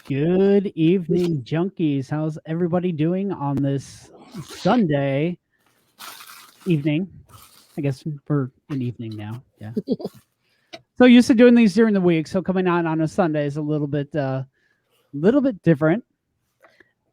Good evening, junkies. How's everybody doing on this Sunday evening? I guess we're in evening now. Yeah. So used to doing these during the week, so coming out on a Sunday is a little bit different.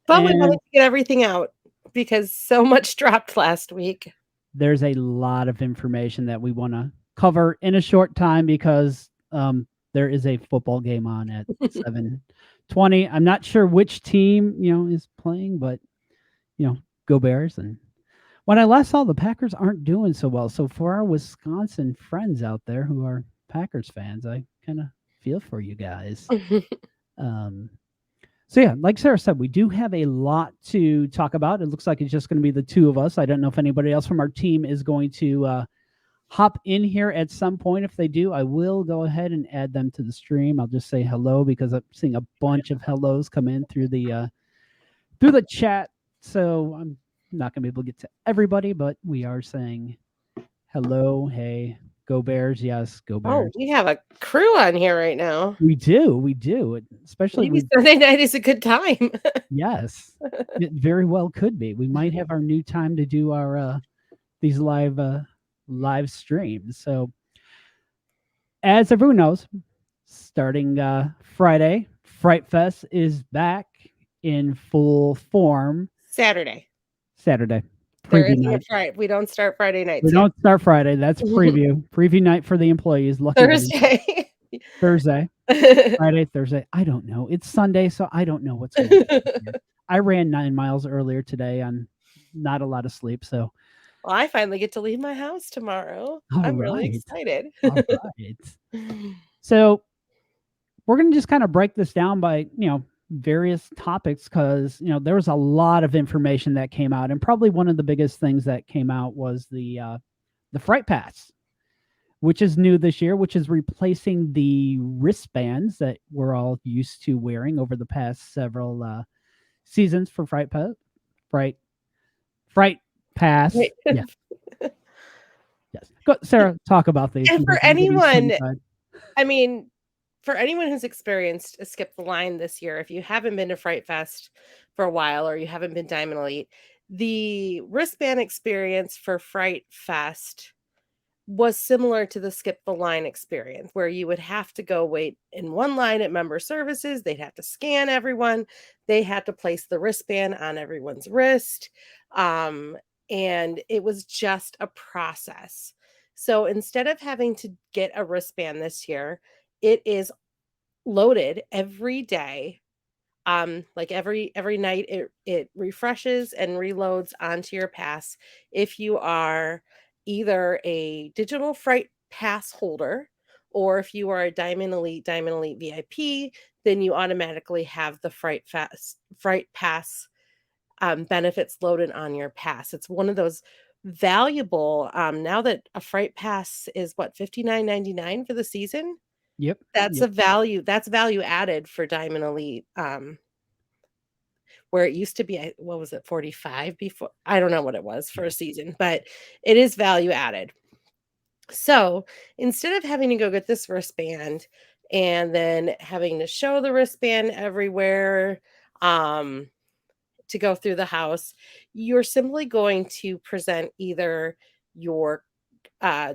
But we And wanted to get everything out because so much dropped last week. there's a lot of information that we want to cover in a short time because there is a football game on at 7:20. I'm not sure which team is playing, but go Bears. And when I last saw, the Packers aren't doing so well. So for our Wisconsin friends out there who are Packers fans, I kind of feel for you guys. Um, so yeah, like Sarah said, we do have a lot to talk about. It looks like it's just going to be the two of us. I don't know if anybody else from our team is going to hop in here at some point. If they do, I will go ahead and add them to the stream. I'll just say hello because I'm seeing a bunch of hellos come in through the chat. So I'm not going to be able to get to everybody, but we are saying hello. Hey, go Bears. Yes, go Bears. Oh, we have a crew on here right now. We do. Especially Maybe Sunday night is a good time. yes, it very well could be. We might have our new time to do our these live streams. So as everyone knows, starting Friday, Fright Fest is back in full form. Saturday. Preview night. Right. We don't start Friday nights. We don't start Friday. That's preview. Preview night for the employees. Lucky Thursday. Thursday. Friday, Thursday. I don't know. It's Sunday, so I don't know what's going on. I ran 9 miles earlier today on not a lot of sleep. So well, I finally get to leave my house tomorrow. I'm really excited. All right. So we're going to just kind of break this down by, various topics because, there was a lot of information that came out. And probably one of the biggest things that came out was the Fright Pass, which is new this year, which is replacing the wristbands that we're all used to wearing over the past several seasons for Fright Pass. Yeah. Yes. Go, Sarah, talk about these. And for anyone, for anyone who's experienced a Skip the Line this year, if you haven't been to Fright Fest for a while or you haven't been Diamond Elite, the wristband experience for Fright Fest was similar to the Skip the Line experience, where you would have to go wait in one line at member services. They'd have to scan everyone. They had to place the wristband on everyone's wrist. And it was just a process. So instead of having to get a wristband this year, it is loaded every day. Like every night it refreshes and reloads onto your pass. If you are either a digital Fright Pass holder or if you are a Diamond Elite VIP, then you automatically have the Fright Pass benefits loaded on your pass. It's one of those valuable now that a Fright Pass is what, $59.99 for the season. Yep. That's a value. That's value added for Diamond Elite. Where it used to be, what was it, 45 before? I don't know what it was for a season, but it is value added. So instead of having to go get this wristband and then having to show the wristband everywhere to go through the house, you're simply going to present either your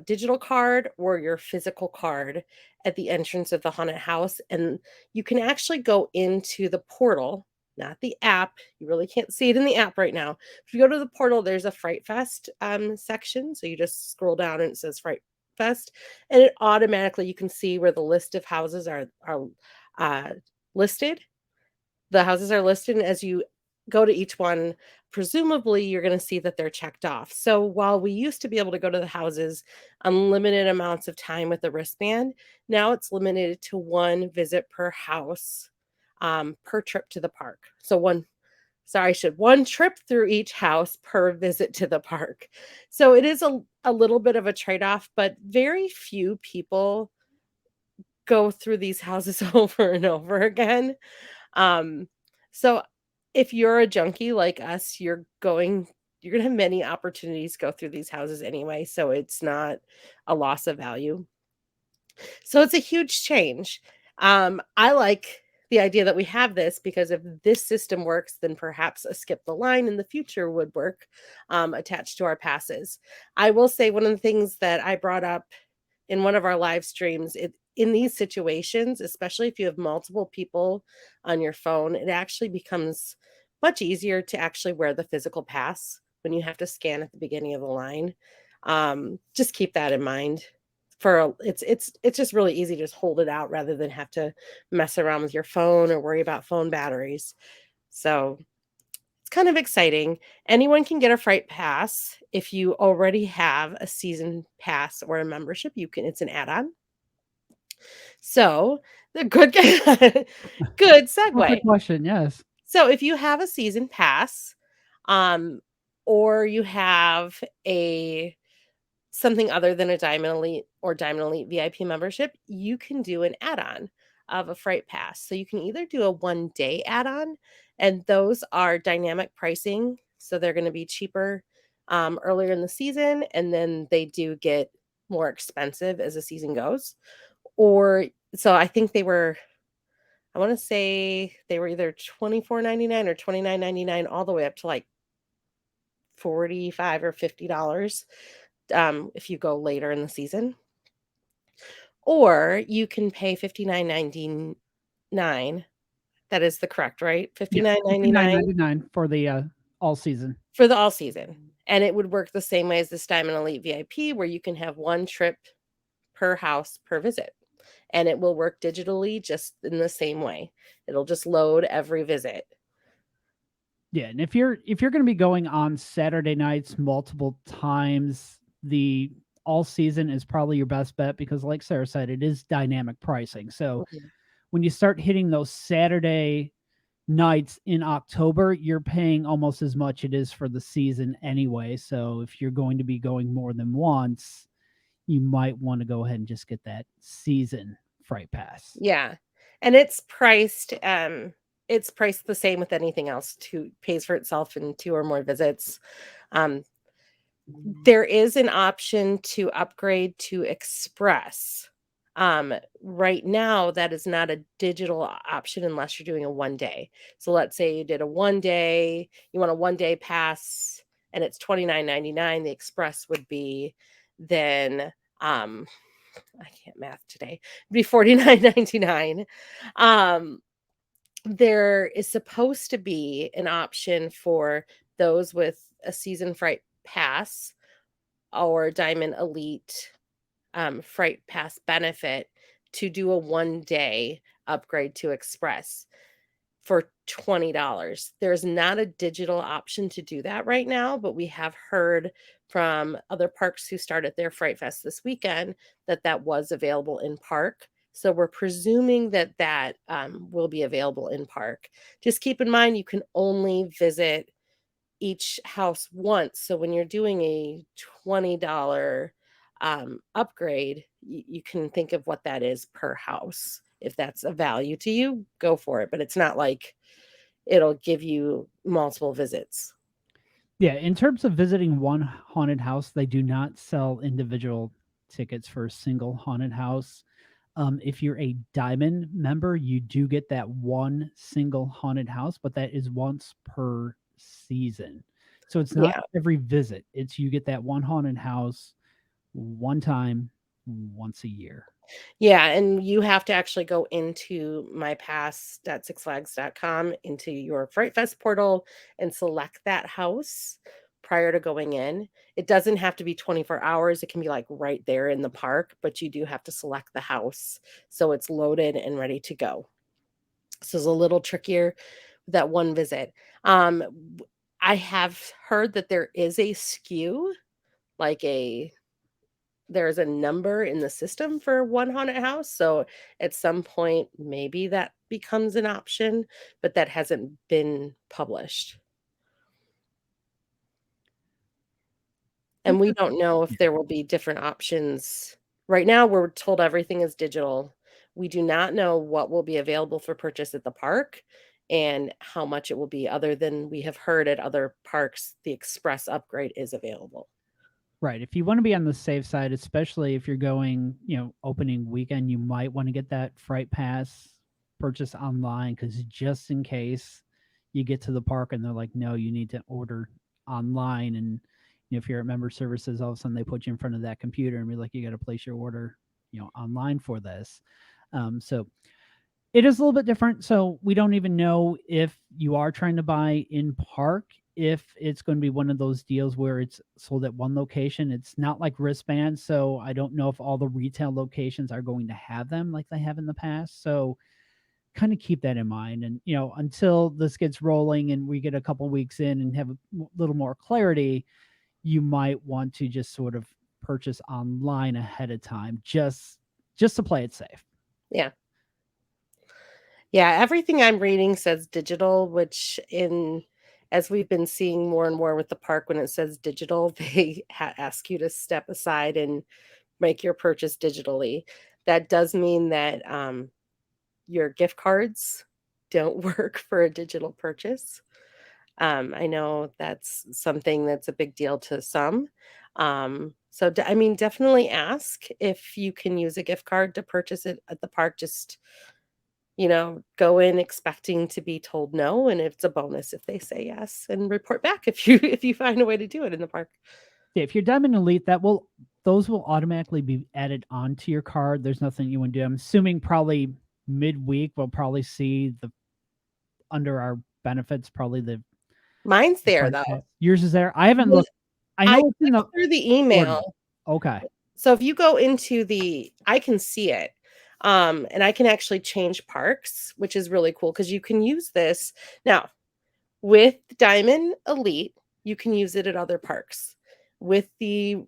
digital card or your physical card at the entrance of the haunted house. And you can actually go into the portal, not the app. You really can't see it in the app right now. If you go to the portal, there's a Fright Fest section. So you just scroll down and it says Fright Fest, and it automatically, you can see where the list of houses are listed. The houses are listed, and as you go to each one, presumably you're going to see that they're checked off. So while we used to be able to go to the houses unlimited amounts of time with the wristband, now it's limited to one visit per house per trip to the park. So one trip through each house per visit to the park. So it is a little bit of a trade-off, but very few people go through these houses over and over again. So if you're a junkie like us, you're going to have many opportunities to go through these houses anyway. So it's not a loss of value. So it's a huge change. I like the idea that we have this, because if this system works, then perhaps a skip the line in the future would work, attached to our passes. I will say one of the things that I brought up in one of our live streams, in these situations, especially if you have multiple people on your phone, it actually becomes much easier to actually wear the physical pass when you have to scan at the beginning of the line. Just keep that in mind. It's just really easy to just hold it out rather than have to mess around with your phone or worry about phone batteries. So it's kind of exciting. Anyone can get a Fright Pass. If you already have a season pass or a membership, you can, it's an add-on. So the good good segue. Perfect question. Yes. So if you have a season pass, um, or you have a something other than a Diamond Elite or Diamond Elite VIP membership, you can do an add-on of a Fright Pass. So you can either do a 1-day add-on, and those are dynamic pricing. So they're going to be cheaper earlier in the season, and then they do get more expensive as the season goes. Or so I think I want to say they were either $24.99 or $29.99 all the way up to like $45 or $50 if you go later in the season. Or you can pay $59.99. That is the correct, right? Yeah. $59.99 $59.99 for the all season. for the all season. And it would work the same way as this Diamond Elite VIP, where you can have one trip per house per visit. And it will work digitally just in the same way. It'll just load every visit. Yeah, and if you're going to be going on Saturday nights multiple times, the all season is probably your best bet because, like Sarah said, it is dynamic pricing. So when you start hitting those Saturday nights in October, you're paying almost as much it is for the season anyway. So if you're going to be going more than once, you might want to go ahead and just get that season Fright Pass. Yeah. And it's priced the same with anything else. Pays for itself in 2 or more visits. There is an option to upgrade to Express. Right now, that is not a digital option unless you're doing a 1-day. So let's say you did a 1-day, you want a 1-day pass, and it's $29.99. The Express would be then I can't math today. It'd be $49.99. There is supposed to be an option for those with a season Fright Pass or Diamond Elite Fright Pass benefit to do a 1-day upgrade to Express for $20. There's not a digital option to do that right now, but we have heard from other parks who started their Fright Fest this weekend that was available in park. So we're presuming that will be available in park. Just keep in mind, you can only visit each house once. So when you're doing a $20 upgrade, you can think of what that is per house. If that's a value to you, go for it. But it's not like it'll give you multiple visits. Yeah, in terms of visiting one haunted house, they do not sell individual tickets for a single haunted house. If you're a diamond member, you do get that one single haunted house, but that is once per season. So it's not every visit. It's you get that one haunted house one time once a year. Yeah, and you have to actually go into mypass.sixflags.com into your Fright Fest portal and select that house prior to going in. It doesn't have to be 24 hours. It can be like right there in the park, but you do have to select the house so it's loaded and ready to go. So it's a little trickier with that one visit. I have heard that there is a SKU, like there's a number in the system for one haunted house. So at some point, maybe that becomes an option, but that hasn't been published. And we don't know if there will be different options. Right now, we're told everything is digital. We do not know what will be available for purchase at the park and how much it will be, other than we have heard at other parks, the Express upgrade is available. Right. If you want to be on the safe side, especially if you're going, opening weekend, you might want to get that Fright Pass purchase online, because just in case you get to the park and they're like, no, you need to order online. And if you're at member services, all of a sudden they put you in front of that computer and be like, you got to place your order, online for this. So it is a little bit different. So we don't even know if you are trying to buy in park, if it's going to be one of those deals where it's sold at one location. It's not like wristbands, so I don't know if all the retail locations are going to have them like they have in the past. So kind of keep that in mind. And until this gets rolling and we get a couple weeks in and have a little more clarity, you might want to just sort of purchase online ahead of time, just to play it safe. Yeah. Yeah, everything I'm reading says digital, which as we've been seeing more and more with the park, when it says digital, they ask you to step aside and make your purchase digitally. That does mean that your gift cards don't work for a digital purchase. I know that's something that's a big deal to some. So, I mean, definitely ask if you can use a gift card to purchase it at the park. Just go in expecting to be told no, and it's a bonus if they say yes, and report back if you find a way to do it in the park. Yeah, if you're Diamond Elite, those will automatically be added onto your card. There's nothing you want to do. I'm assuming probably midweek we'll probably see under our benefits, probably the Mine's there though. Yours is there. I haven't looked. I know it's in the through the email. Okay. So if you go into I can see it. And I can actually change parks, which is really cool because you can use this now with Diamond Elite. You can use it at other parks with the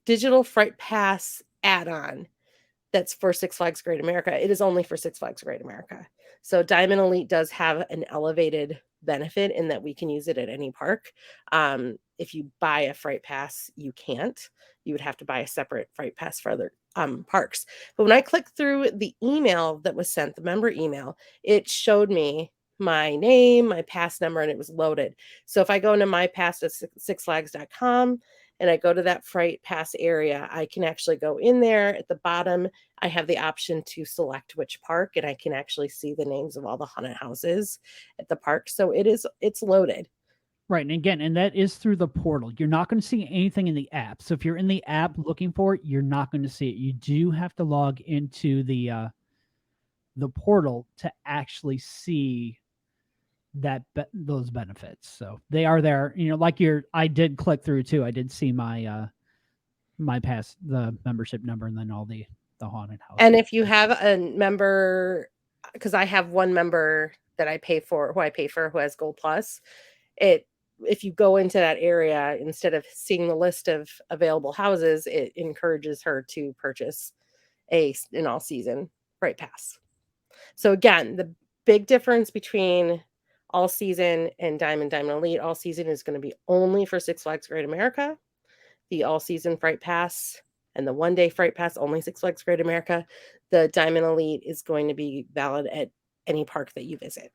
digital Fright Pass add-on. That's for Six Flags Great America. It is only for Six Flags Great America. So Diamond Elite does have an elevated benefit in that we can use it at any park. If you buy a Fright Pass, you can't. You would have to buy a separate Fright Pass for other parks. But when I clicked through the email that was sent, the member email, it showed me my name, my pass number, and it was loaded. So if I go into my pass at sixflags.com and I go to that Fright Pass area, I can actually go in there. At the bottom, I have the option to select which park, and I can actually see the names of all the haunted houses at the park. So it's loaded. Right. And again, and that is through the portal. You're not going to see anything in the app. So if you're in the app looking for it, you're not going to see it. You do have to log into the portal to actually see those benefits. So they are there. I did click through too. I did see my my pass, the membership number, and then all the haunted house. And if you have a member, because I have one member that I pay for, who has Gold Plus, if you go into that area, instead of seeing the list of available houses, it encourages her to purchase an all-season Fright Pass. So again, the big difference between all season and Diamond Elite, all season is going to be only for Six Flags Great America. The all season Fright Pass and the one-day Fright Pass, only Six Flags Great America. The Diamond Elite is going to be valid at any park that you visit.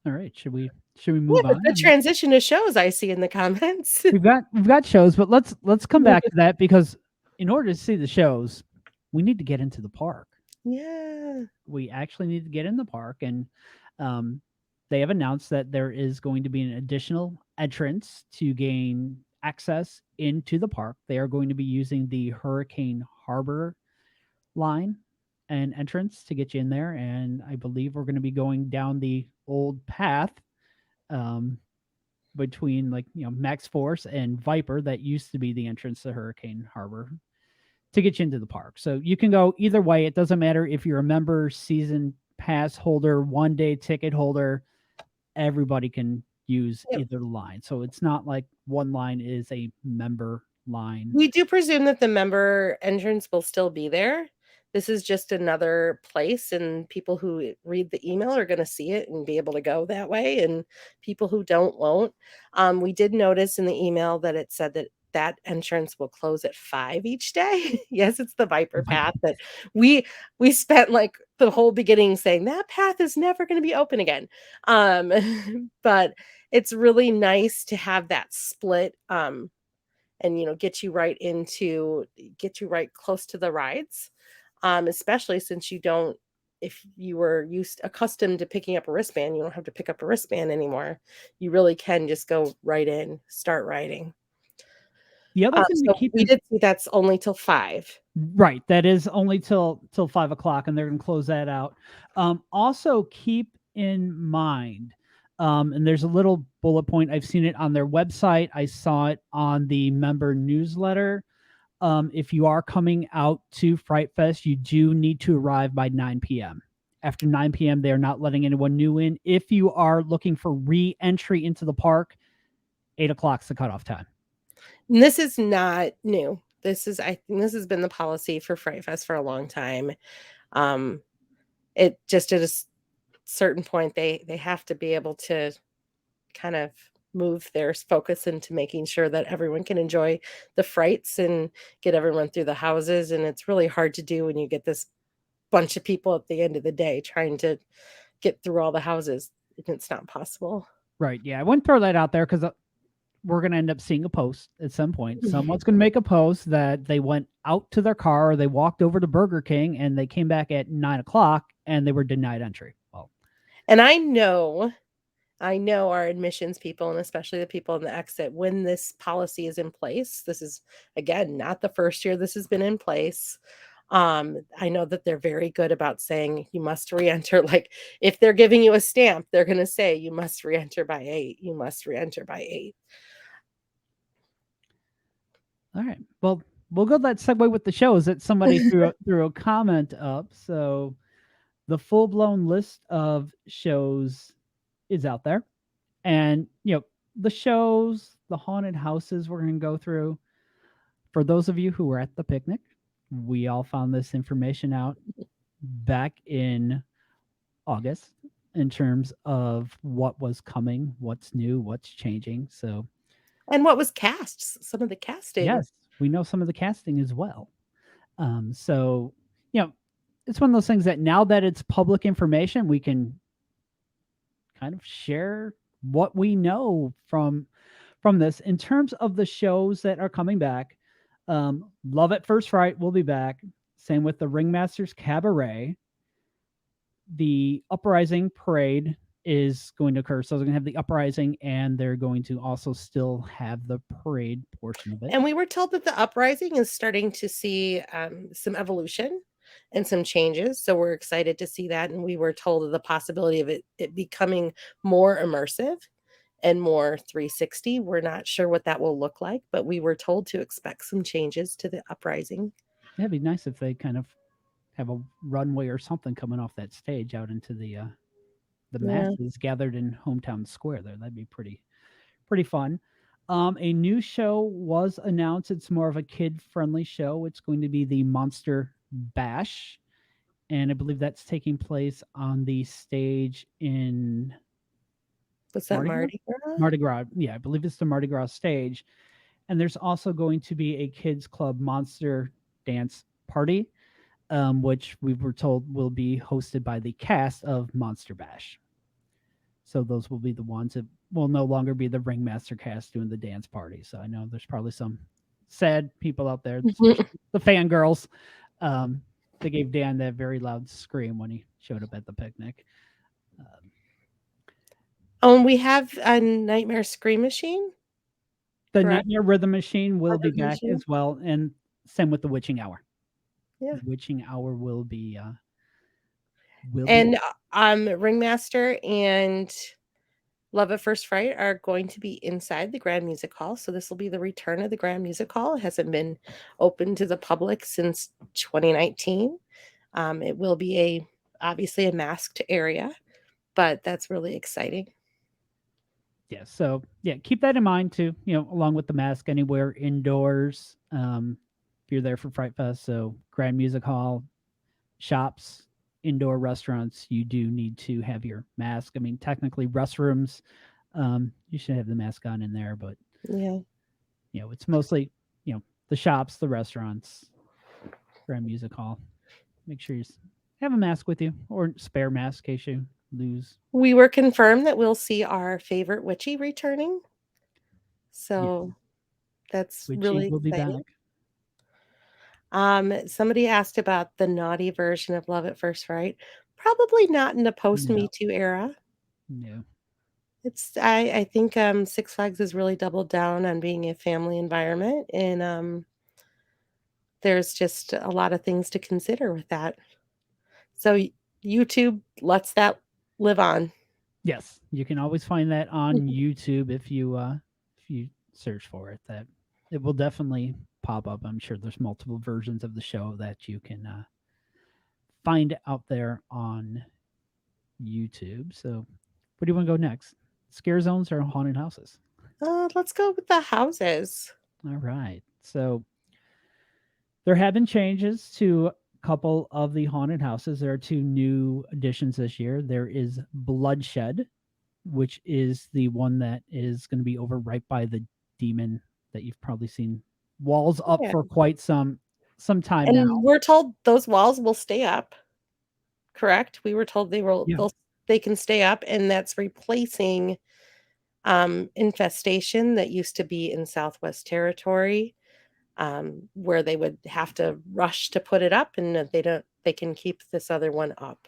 All right, should we move on? The transition to shows I see in the comments. we've got shows, but let's come back to that, because in order to see the shows, we need to get into the park. Yeah, we actually need to get in the park, and they have announced that there is going to be an additional entrance to gain access into the park. They are going to be using the Hurricane Harbor line and entrance to get you in there, and I believe we're going to be going down the old path between Max Force and Viper that used to be the entrance to Hurricane Harbor to get you into the park. So you can go either way. It doesn't matter if you're a member, season pass holder, one-day ticket holder. Everybody can use either line. So it's not like one line is a member line. We do presume that the member entrance will still be there. This is just another place, and people who read the email are going to see it and be able to go that way, and people who don't won't. We did notice in the email that it said that entrance will close at 5 each day. Yes, it's the Viper path that we spent like the whole beginning saying that path is never going to be open again. But it's really nice to have that split and get you right close to the rides. especially since you don't, if you were accustomed to picking up a wristband, you don't have to pick up a wristband anymore. You really can just go right in, start writing. The other thing to So keep we did see that's only till 5. Right, that is only till 5 o'clock, and they're gonna close that out. Also keep in mind, and there's a little bullet point, I've seen it on their website, I saw it on the member newsletter. If you are coming out to Fright Fest, you do need to arrive by 9 PM. After 9 PM, they are not letting anyone new in. If you are looking for re-entry into the park, 8 o'clock is the cutoff time. And this is not new. I think this has been the policy for Fright Fest for a long time. It just at a certain point, they have to be able to kind of move their focus into making sure that everyone can enjoy the frights and get everyone through the houses. And it's really hard to do when you get this bunch of people at the end of the day trying to get through all the houses. It's not possible. Right, yeah, I wouldn't throw that out there because we're going to end up seeing a post at some point. Someone's going to make a post that they went out to their car, or they walked over to Burger King, and they came back at 9 o'clock and they were denied entry. Well, and I know our admissions people, and especially the people in the exit, when this policy is in place, this is, again, not the first year this has been in place. I know that they're very good about saying you must re-enter. Like if they're giving you a stamp, they're going to say you must re-enter by 8. You must re-enter by 8. all right. Well, we'll go that segue with the shows that somebody threw a comment up. So the full-blown list of shows is out there. And, the shows, the haunted houses we're going to go through. For those of you who were at the picnic, we all found this information out back in August in terms of what was coming, what's new, what's changing. So, and what was cast, some of the casting. yes, we know some of the casting as well. So, it's one of those things that now that it's public information, we can kind of share what we know from this. In terms of the shows that are coming back, Love at First Fright will be back. Same with the Ringmasters Cabaret. The Uprising Parade is going to occur. So they're going to have the Uprising, and they're going to also still have the parade portion of it. And we were told that the Uprising is starting to see some evolution and some changes. So we're excited to see that. And we were told of the possibility of it becoming more immersive and more 360. We're not sure what that will look like, but we were told to expect some changes to the Uprising. It'd be nice if they kind of have a runway or something coming off that stage out into the masses gathered in Hometown Square there. That'd be pretty fun. A new show was announced. It's more of a kid-friendly show. It's going to be the Monster Bash, and I believe that's taking place on the stage in What's that, Mardi Gras? Mardi Gras. Yeah, I believe it's the Mardi Gras stage. And there's also going to be a kids club monster dance party, which we were told will be hosted by the cast of Monster Bash. So those will be the ones that will no longer be the Ringmaster cast doing the dance party. So I know there's probably some sad people out there, the fangirls. They gave Dan that very loud scream when he showed up at the picnic. We have a Nightmare Scream Machine. The Nightmare Rhythm Machine will be back as well, and same with the Witching Hour. Yeah, the Witching Hour will be. Ringmaster and Love at First Fright are going to be inside the Grand Music Hall. So this will be the return of the Grand Music Hall. It hasn't been open to the public since 2019. It will be obviously a masked area, but that's really exciting. Yeah. So yeah, keep that in mind too. Along with the mask anywhere indoors. If you're there for Fright Fest, so Grand Music Hall, shops, indoor restaurants, you do need to have your mask. I mean, technically restrooms, you should have the mask on in there, but yeah, it's mostly, the shops, the restaurants, Grand Music Hall. Make sure you have a mask with you, or spare mask in case you lose. We were confirmed that we'll see our favorite witchy returning. So that's Witchy really will be exciting. back. Somebody asked about the naughty version of Love at First Fright. Probably not in the post No. Me Too era. No. I think Six Flags has really doubled down on being a family environment, and there's just a lot of things to consider with that. So YouTube lets that live on. Yes, you can always find that on YouTube if you search for it. That it will definitely pop up. I'm sure there's multiple versions of the show that you can find out there on YouTube. So, where do you want to go next? Scare zones or haunted houses? Let's go with the houses. All right. So there have been changes to a couple of the haunted houses. There are two new additions this year. There is Bloodshed, which is the one that is going to be over right by the demon that you've probably seen walls up Yeah. for quite some time now. And we're told those walls will stay up. Correct? We were told Yeah. they can stay up, and that's replacing infestation that used to be in Southwest Territory, where they would have to rush to put it up, and they can keep this other one up.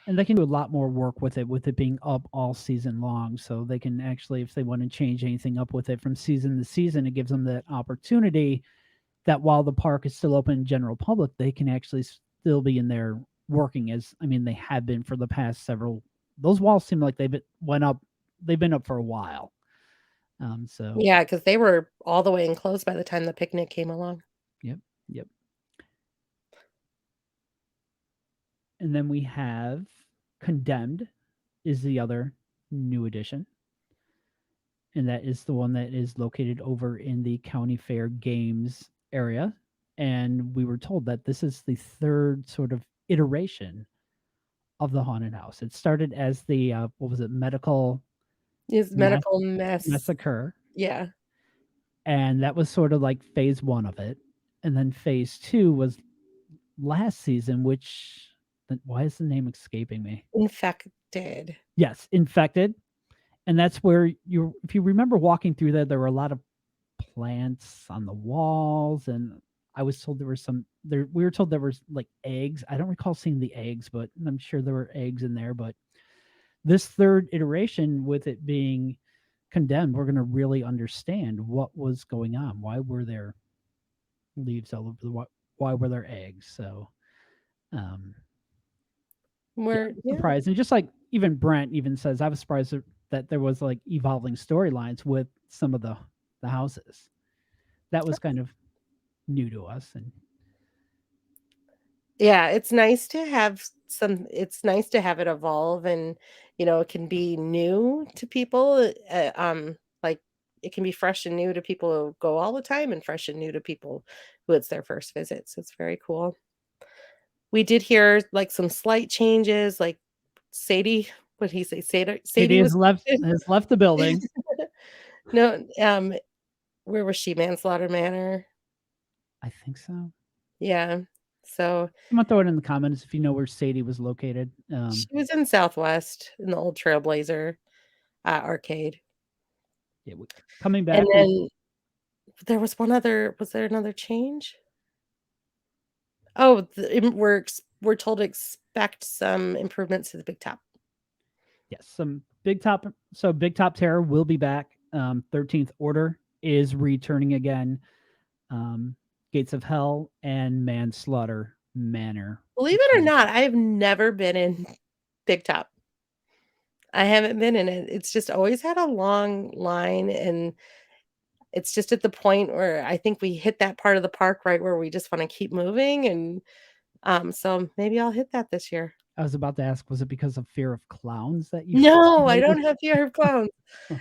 And they can do a lot more work with it being up all season long. So they can actually, if they want to change anything up with it from season to season, it gives them that opportunity that while the park is still open to general public, they can actually still be in there working as, I mean, they have been for the past several. Those walls seem like they've been up for a while. So Yeah, because they were all the way enclosed by the time the picnic came along. Yep. And then we have Condemned is the other new addition. And that is the one that is located over in the County Fair Games area. And we were told that this is the third sort of iteration of the haunted house. It started as the what was it, medical Is medical mess. massacre, Yeah. and that was sort of like phase 1 of it. And then phase 2 was last season, which why is the name escaping me? Infected. Yes, Infected. And that's where if you remember walking through there were a lot of plants on the walls, and I was told we were told there was like eggs. I don't recall seeing the eggs, but I'm sure there were eggs in there. But this third iteration, with it being Condemned, we're going to really understand what was going on. Why were there leaves all over why were there eggs? So surprised. And just like even Brent even says, I was surprised that there was like evolving storylines with some of the houses. That was kind of new to us. And yeah, it's nice to have it evolve, and it can be new to people. Like it can be fresh and new to people who go all the time, and fresh and new to people who it's their first visit. So it's very cool. We did hear like some slight changes, like Sadie, what did he say? Sadie has was left the building. no, where was she? Manslaughter Manor. I think so. Yeah. So I'm gonna throw it in the comments if you know where Sadie was located. she was in Southwest in the old Trailblazer arcade. Yeah, coming back. And then there was was there another change? Oh, we're told to expect some improvements to the Big Top. Yes, some Big Top. So Big Top Terror will be back. 13th Order is returning again. Gates of Hell and Manslaughter Manor. Believe it or not, I have never been in Big Top. I haven't been in it. It's just always had a long line, and it's just at the point where I think we hit that part of the park right where we just want to keep moving, and so maybe I'll hit that this year. I was about to ask, was it because of fear of clowns that you No, I don't have fear of clowns.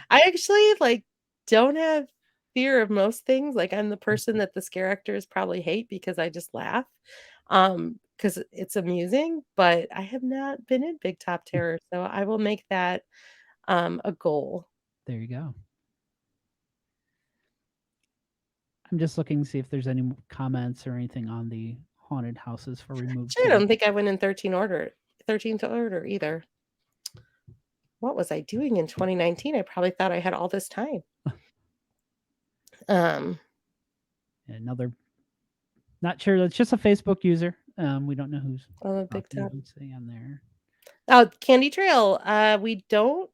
I actually don't have fear of most things. Like I'm the person that the scare actors probably hate because I just laugh. Because it's amusing, but I have not been in Big Top Terror, so I will make that a goal. There you go. I'm just looking to see if there's any comments or anything on the haunted houses for removed. I don't think I went in 13th order either. What was I doing in 2019? I probably thought I had all this time. Another Not sure. That's just a Facebook user. We don't know who's on the big talking. top. Who'd say on there? Oh, Candy Trail. We don't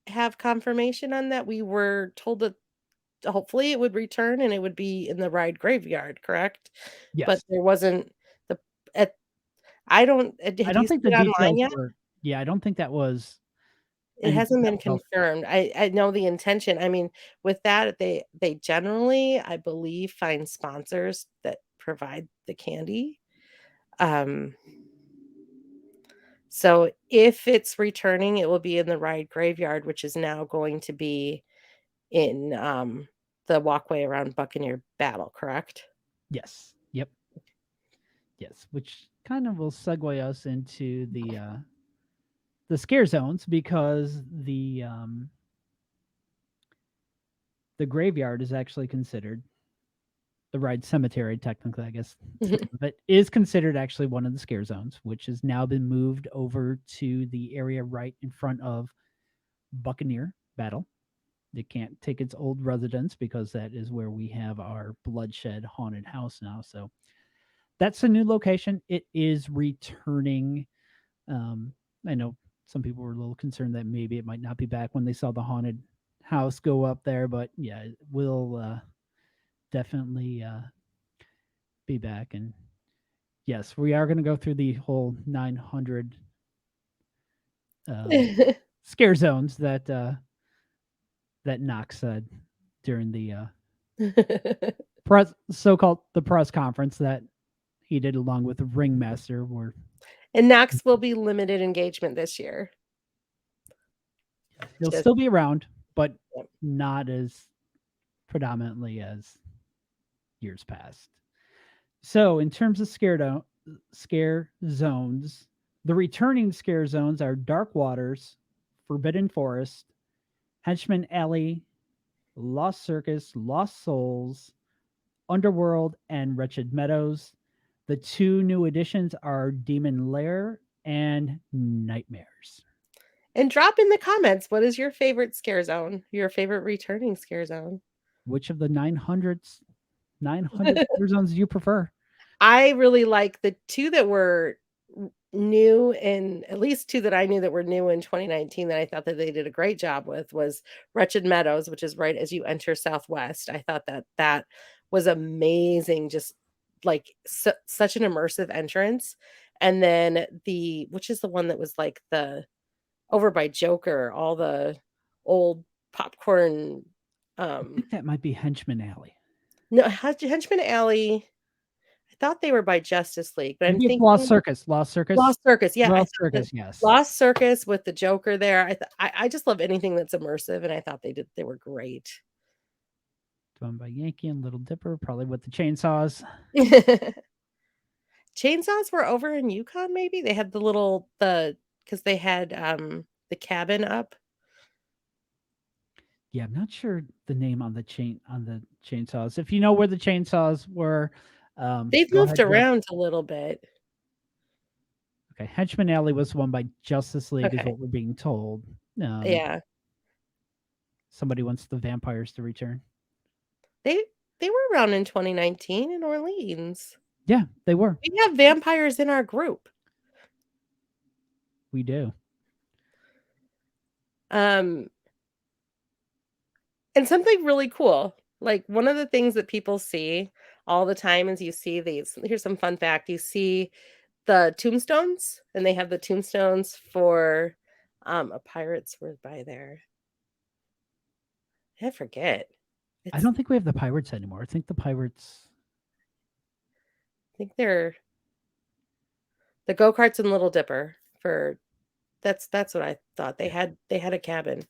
have confirmation on that. We were told that hopefully it would return and it would be in the ride graveyard, correct? But Yes. there wasn't the at I don't I have don't you think seen the it online details yet? were. Yeah, I don't think that was It anything hasn't that been was also. confirmed. I know the intention. I mean, with that, they generally, I believe, find sponsors that provide the candy. Um, so if it's returning, it will be in the ride graveyard, which is now going to be in the walkway around Buccaneer Battle, correct? Yes. Yep. Yes. Which kind of will segue us into the scare zones because the graveyard is actually considered the ride cemetery, technically, I guess, but is considered actually one of the scare zones, which has now been moved over to the area right in front of Buccaneer Battle. It can't take its old residence because that is where we have our Bloodshed haunted house now. So that's a new location. It is returning. Um, I know some people were a little concerned that maybe it might not be back when they saw the haunted house go up there, but yeah, it will definitely be back. And yes, we are going to go through the whole 900 scare zones that Knox said during the press, so-called the press conference that he did along with the ringmaster. Where And Knox will be limited engagement this year. he'll Just still be around, but yep. not as predominantly as years past. So, in terms of scare zones, the returning scare zones are Dark Waters, Forbidden Forest, Henchman Alley, Lost Circus, Lost Souls, Underworld, and Wretched Meadows. The two new additions are Demon Lair and Nightmares. And drop in the comments, what is your favorite scare zone? Your favorite returning scare zone? Which of the 900 scare zones do you prefer? I really like the 2 that were new, and at least 2 that I knew that were new in 2019 that I thought that they did a great job with was Wretched Meadows, which is right as you enter Southwest. I thought that that was amazing, just like such an immersive entrance. And then which is the one that was like the over by Joker, all the old popcorn. I think that might be Henchman Alley. No, Henchman Alley. I thought they were by Justice League, but I'm Maybe it's Lost thinking Circus. Lost Circus. Lost Circus. Yeah, I Lost thought that Circus. Yes. Lost Circus with the Joker there. I just love anything that's immersive, and I thought they were great. Done by Yankee and Little Dipper, probably with the chainsaws. Chainsaws were over in Yukon, maybe they had because they had the cabin up. Yeah, I'm not sure the name on the chainsaws. If you know where the chainsaws were, They've go moved ahead. around a little bit. Okay, Henchman Alley was one by Justice League, is Okay, what we're being told. yeah, Somebody wants the vampires to return. they they were around in 2019 in Orleans. Yeah, they were. We have vampires in our group. We do. Um, and something really cool. Like one of the things that people see all the time is you see these. Here's some fun fact. You see the tombstones, and they have the tombstones for a pirates were by there. I forget. I It's don't think we have the pirates anymore. I think the pirates. I think they're the go-karts and Little Dipper for that's what I thought. They had a cabin.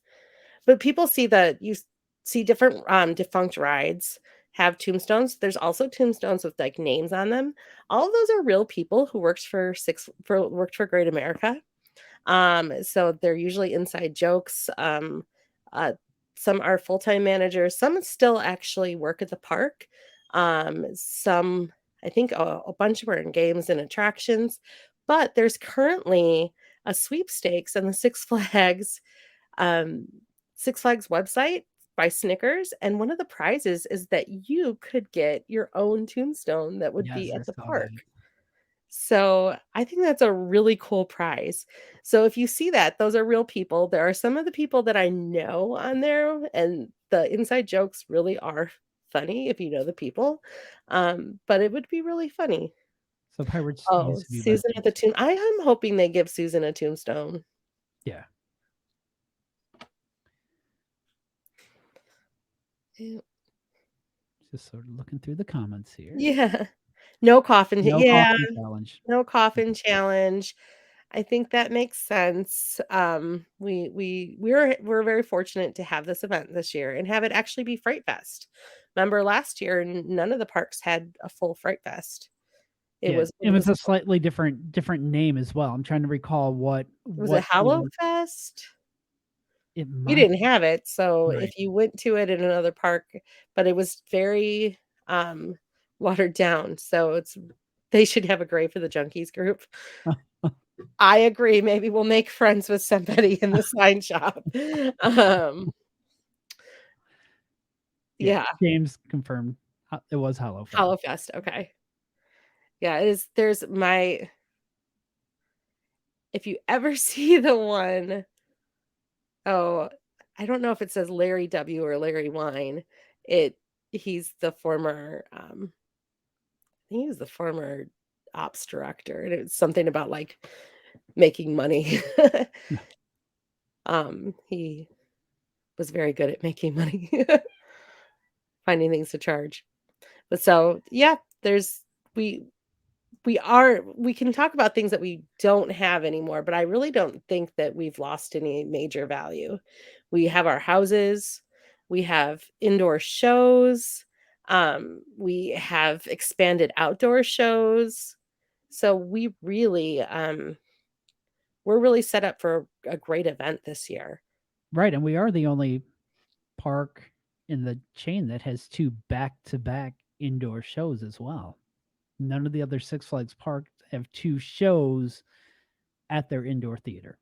But people see that you see different defunct rides have tombstones. There's also tombstones with like names on them. All of those are real people who worked for Great America. So they're usually inside jokes. Uh, some are full-time managers. Some still actually work at the park. Some, I think, a bunch were in games and attractions. But there's currently a sweepstakes on the um, Six Flags website by Snickers, and one of the prizes is that you could get your own tombstone that would be Yes, I at the saw that. park. So, I think that's a really cool prize. So, if you see that, those are real people. There are some of the people that I know on there, and the inside jokes really are funny if you know the people, but it would be really funny. So Pirates Oh, used to be by Susan at the Six. tomb I am hoping they give Susan a tombstone. Yeah. Yeah. Just sort of looking through the comments here. Yeah. No coffin No yeah, coffin challenge. no coffin challenge. I think that makes sense. We're very fortunate to have this event this year and have it actually be Fright Fest. Remember last year, none of the parks had a full Fright Fest. It Yeah, was it it was was a slightly different name as well. I'm trying to recall was it what they Hollow were. Fest? It We might. didn't have it, so Right. if you went to it in another park but it was very, watered down, so they should have a grave for the Junkies group. I agree, maybe we'll make friends with somebody in the sign shop. Um, Yeah, yeah, James confirmed, it was Hollowfest. Hollowfest, okay. Yeah, it is there's my if you ever see the one oh, I don't know if it says Larry W. or Larry Wine. It he's the former, I think he was the former ops director, and it's something about, like, making money. He was very good at making money, finding things to charge. But so, yeah, there's we we can talk about things that we don't have anymore, but I really don't think that we've lost any major value. We have our houses, we have indoor shows, we have expanded outdoor shows. So we're really set up for a great event this year. Right, and we are the only park in the chain that has 2 back-to-back indoor shows as well. None of the other Six Flags parks have 2 shows at their indoor theater.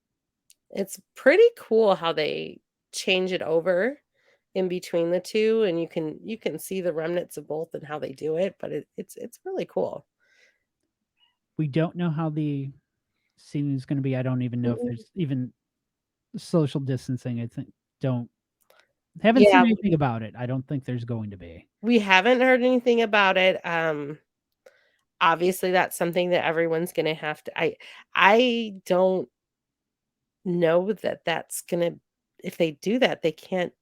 It's pretty cool how they change it over in between the 2, and you can see the remnants of both and how they do it, but it's really cool. We don't know how the seating is gonna be. I don't even know if Mm, there's even social distancing, I think don't haven't seen yeah, anything about it. I don't think there's going to be. we haven't heard anything about it, obviously, that's something that everyone's gonna have to I don't know that that's gonna if they do that, they can't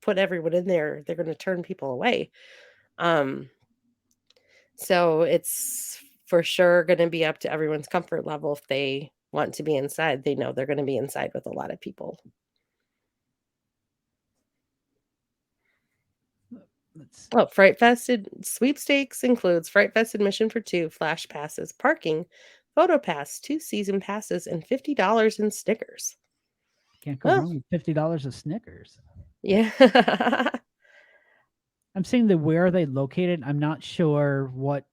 put everyone in there, they're gonna turn people away. Um So it's for sure gonna be up to everyone's comfort level if they want to be inside. They know they're gonna be inside with a lot of people. Let's Oh, Frightfasted Sweepstakes includes Frightfest admission for 2, flash passes, parking, photo pass, 2 season passes, and $50 in stickers. can't go Oh, wrong with $50 of Snickers. yeah. I'm seeing the where are they located? I'm not sure what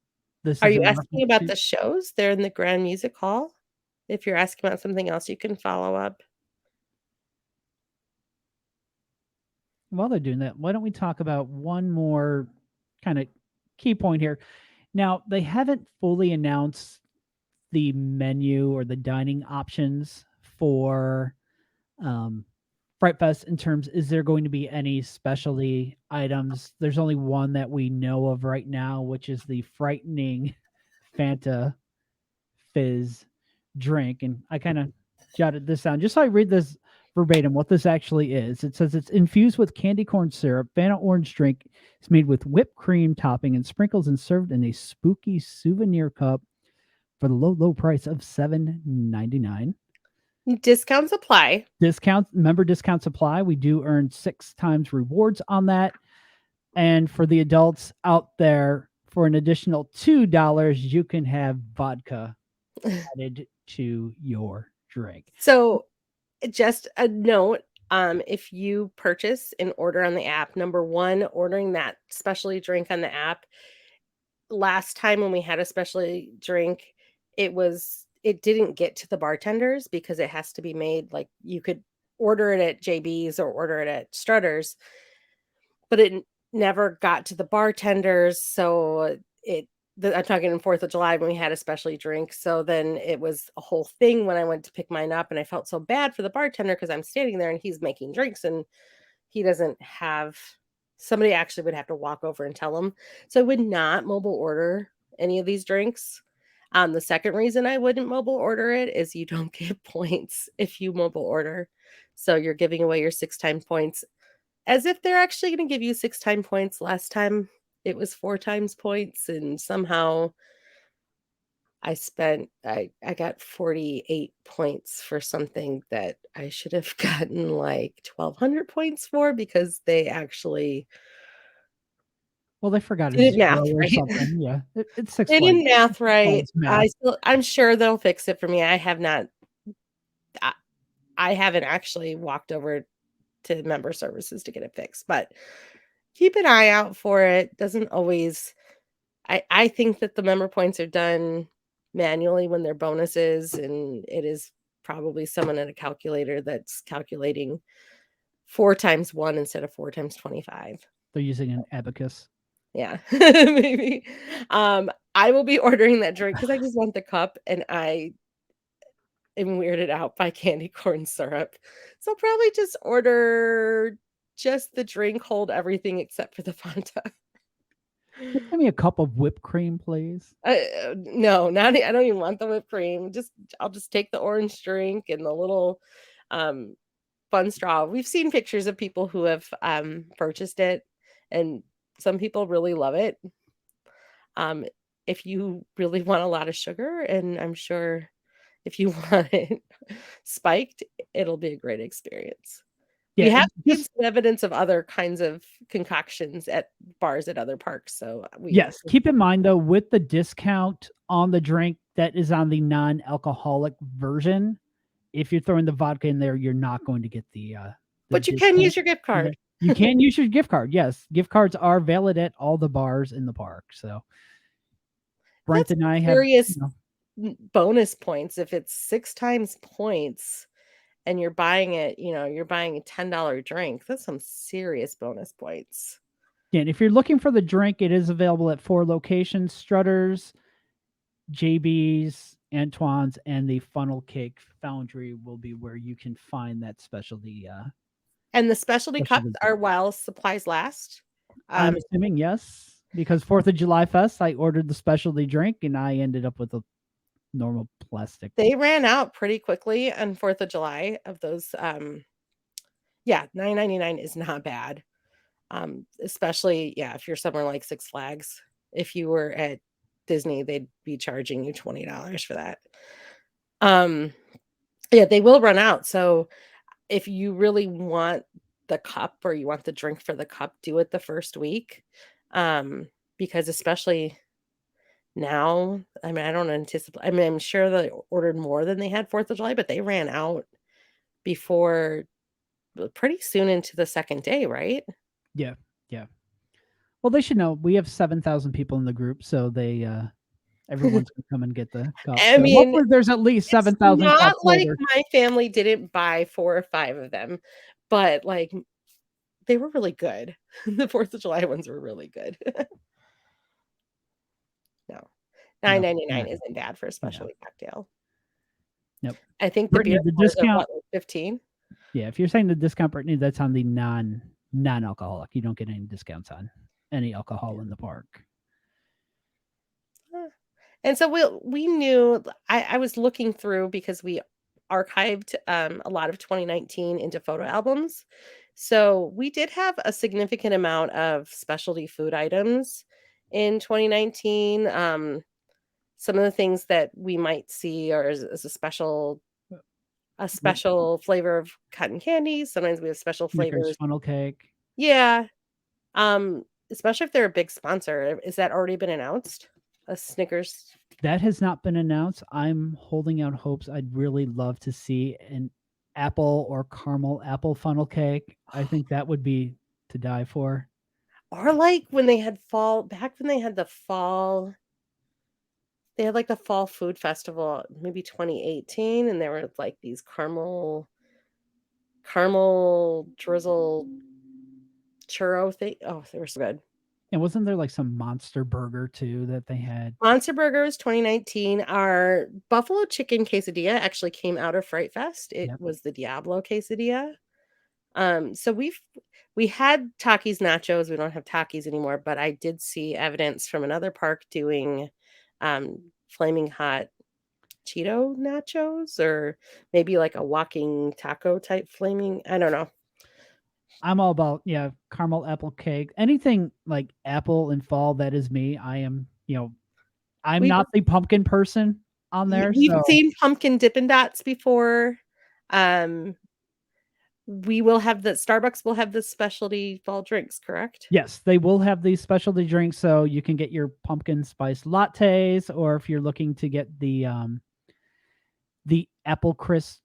this Are is you in asking reference about to. the shows? They're in the Grand Music Hall. If you're asking about something else, you can follow up. While they're doing that, why don't we talk about one more kind of key point here? Now, they haven't fully announced the menu or the dining options for Fright Fest in terms is there going to be any specialty items? There's only one that we know of right now, which is the frightening Fanta Fizz drink. And I kind of jotted this down just so I read this verbatim what this actually is. It says it's infused with candy corn syrup. Fanta orange drink is made with whipped cream topping and sprinkles and served in a spooky souvenir cup for the low price of $7.99. Discounts apply. Discount member discounts apply. We do earn 6 times rewards on that. And for the adults out there, for an additional $2, you can have vodka added to your drink. So, just a note, if you purchase and order on the app, number 1, ordering that specialty drink on the app, last time when we had a specialty drink, it didn't get to the bartenders because it has to be made like, you could order it at JB's or order it at Strutter's, but it never got to the bartenders. So I'm talking on 4th of July when we had a specialty drink. So then it was a whole thing when I went to pick mine up, and I felt so bad for the bartender because I'm standing there and he's making drinks and he doesn't have somebody actually would have to walk over and tell him. So I would not mobile order any of these drinks. The second reason I wouldn't mobile order it is you don't get points if you mobile order. So you're giving away your 6 time points as if they're actually going to give you 6 time points. Last time it was 4 times points, and somehow I got 48 points for something that I should have gotten like 1,200 points for because they actually Well, they forgot a didn't 0 math or right. something. Yeah, it's Six They Flags. didn't math right. Math. I'm sure they'll fix it for me. I have not. I haven't actually walked over to member services to get it fixed, but keep an eye out for it. Doesn't always. I think that the member points are done manually when they're bonuses, and it is probably someone at a calculator that's calculating 4 times 1 instead of 4 times 25. They're using an abacus. Yeah, maybe. I will be ordering that drink because I just want the cup, and I am weirded out by candy corn syrup. So I'll probably just order just the drink, hold everything except for the Fanta. Give me a cup of whipped cream, please. No, not I don't even want the whipped cream. I'll just take the orange drink and the little fun straw. We've seen pictures of people who have purchased it, and some people really love it. If you really want a lot of sugar, and I'm sure if you want it spiked, it'll be a great experience. We Yeah, have seen just some evidence of other kinds of concoctions at bars at other parks, so yes. Keep in mind though, with the discount on the drink that is on the non-alcoholic version, if you're throwing the vodka in there, you're not going to get the But you can use your gift card. You can use your gift card. Yes, gift cards are valid at all the bars in the park. So Brent That's and I have serious bonus points. If it's 6 times points and you're buying it, you're buying a $10 drink, that's some serious bonus points. and if you're looking for the drink, it is available at 4 locations: Strutters, JB's, Antoine's, and the Funnel Cake Foundry will be where you can find that specialty. And the specialty cups are while supplies last. I'm assuming yes, because 4th of July Fest, I ordered the specialty drink and I ended up with a normal plastic. They ran out pretty quickly on 4th of July of those. Yeah, $9.99 is not bad. Especially, if you're somewhere like Six Flags. If you were at Disney, they'd be charging you $20 for that. Yeah, they will run out. So if you really want the cup or you want the drink for the cup, do it the first week. Because especially now, I mean, I don't anticipate, I mean, I'm sure they ordered more than they had 4th of July, but they ran out before pretty soon into the second day, right? Yeah. Well, they should know we have 7,000 people in the group, so they everyone's gonna come and get the cup. I So mean, hopefully there's at least 7,000 not cups like later. my family didn't buy 4 or 5 of them, but like they were really good. The 4th of July ones were really good. No. $9.99 isn't bad for a specialty cocktail. Nope. I think the beer the bars are discount. what, like 15? Yeah, if you're saying the discount, Brittany, that's on the non-alcoholic. You don't get any discounts on any alcohol in the park. And so we knew, I was looking through because we archived a lot of 2019 into photo albums. So we did have a significant amount of specialty food items in 2019. Some of the things that we might see are as a special flavor of cotton candy. Sometimes we have special Snickers flavors. funnel cake. Yeah. Especially if they're a big sponsor. Is that already been announced? A Snickers? That has not been announced. I'm holding out hopes. I'd really love to see an apple or caramel apple funnel cake. I think that would be to die for. Or like when they had back when they had the fall, they had like the fall food festival, maybe 2018, and there were like these caramel drizzle churro thing. Oh, they were so good. And wasn't there like some monster burger too that they had? Monster Burgers 2019. Our buffalo chicken quesadilla actually came out of Fright Fest. It Yep. was the Diablo quesadilla. So we had Takis nachos. We don't have Takis anymore, but I did see evidence from another park doing flaming hot Cheeto nachos, or maybe like a walking taco type flaming. I don't know. I'm all about caramel apple cake. Anything like apple and fall, that is me. I am, I'm We've not the pumpkin person on there, we've so seen pumpkin Dippin' Dots before. Um, we will have the Starbucks will have the specialty fall drinks, correct? yes, they will have these specialty drinks, so you can get your pumpkin spice lattes, or if you're looking to get the apple crisp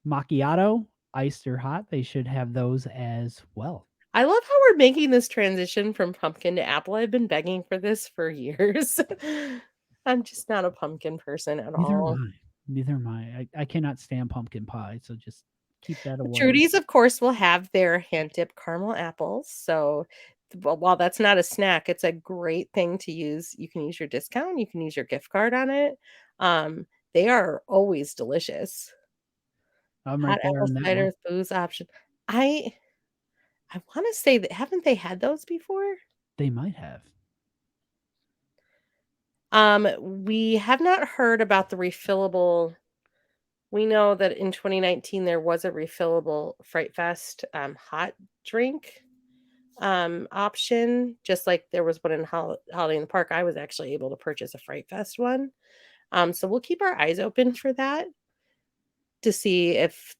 macchiato, iced or hot, they should have those as well. I love how we're making this transition from pumpkin to apple. I've been begging for this for years. I'm just not a pumpkin person at Neither am all. I. Neither am I. I cannot stand pumpkin pie, so just keep that away. Trudy's, of course, will have their hand dipped caramel apples. So while that's not a snack, it's a great thing to use. You can use your discount, you can use your gift card on it. They are always delicious. I'm right Hot there apple on that cider one. with booze option. I want to say that haven't they had those before? They might have. We have not heard about the refillable. We know that in 2019 there was a refillable Fright Fest hot drink option, just like there was one in Holiday in the Park. I was actually able to purchase a Fright Fest one. So we'll keep our eyes open for that to see if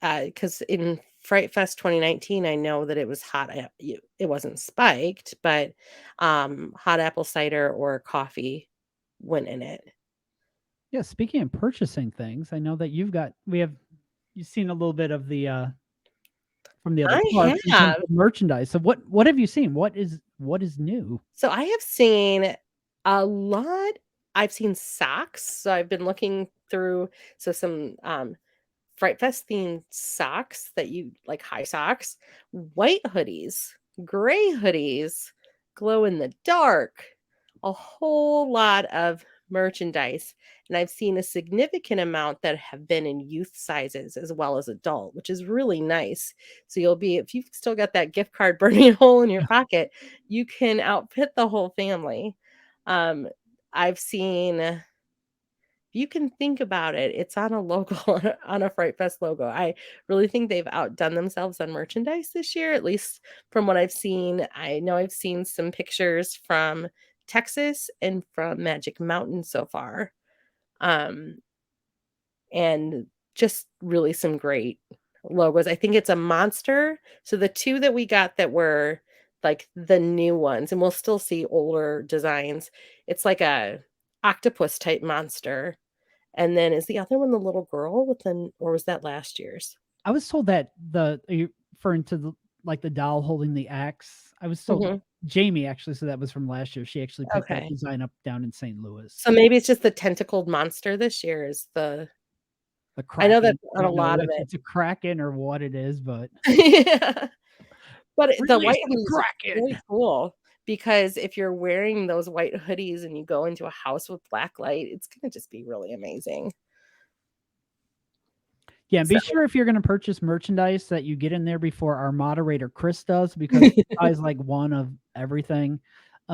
because in Fright Fest 2019, I know that it was it wasn't spiked, but hot apple cider or coffee went in it. Yeah, speaking of purchasing things, I know that you've seen a little bit of the from the other I parks in terms have. of merchandise. So what have you seen? What is new? So I have seen a lot. I've seen socks. So I've been looking through some Fright Fest themed socks that you like, high socks, white hoodies, gray hoodies, glow in the dark, a whole lot of merchandise. And I've seen a significant amount that have been in youth sizes as well as adult, which is really nice. So if you've still got that gift card burning a hole in your Yeah. pocket, you can outfit the whole family. Um, I've seen you can think about it, it's on a logo on a Fright Fest logo. I really think they've outdone themselves on merchandise this year, at least from what I've seen. I know I've seen some pictures from Texas and from Magic Mountain so far. Um, and just really some great logos. I think it's a monster. So the two that we got that were like the new ones, and we'll still see older designs. It's like a octopus type monster, and then is the other one the little girl with or was that last year's? I was told that are you referring to the doll holding the axe? I was told Mhm. Jamie actually said that was from last year. She actually picked that Okay. design up down in St. Louis. So maybe it's just the tentacled monster this year is the The I know that's Kraken. I on a don't know lot of if it. it's a Kraken or what it is, but Yeah. But the release white the hoodies are really Kraken. cool because if you're wearing those white hoodies and you go into a house with black light, it's gonna just be really amazing. Yeah, and So be sure if you're going to purchase merchandise that you get in there before our moderator Chris does, because he buys like one of everything.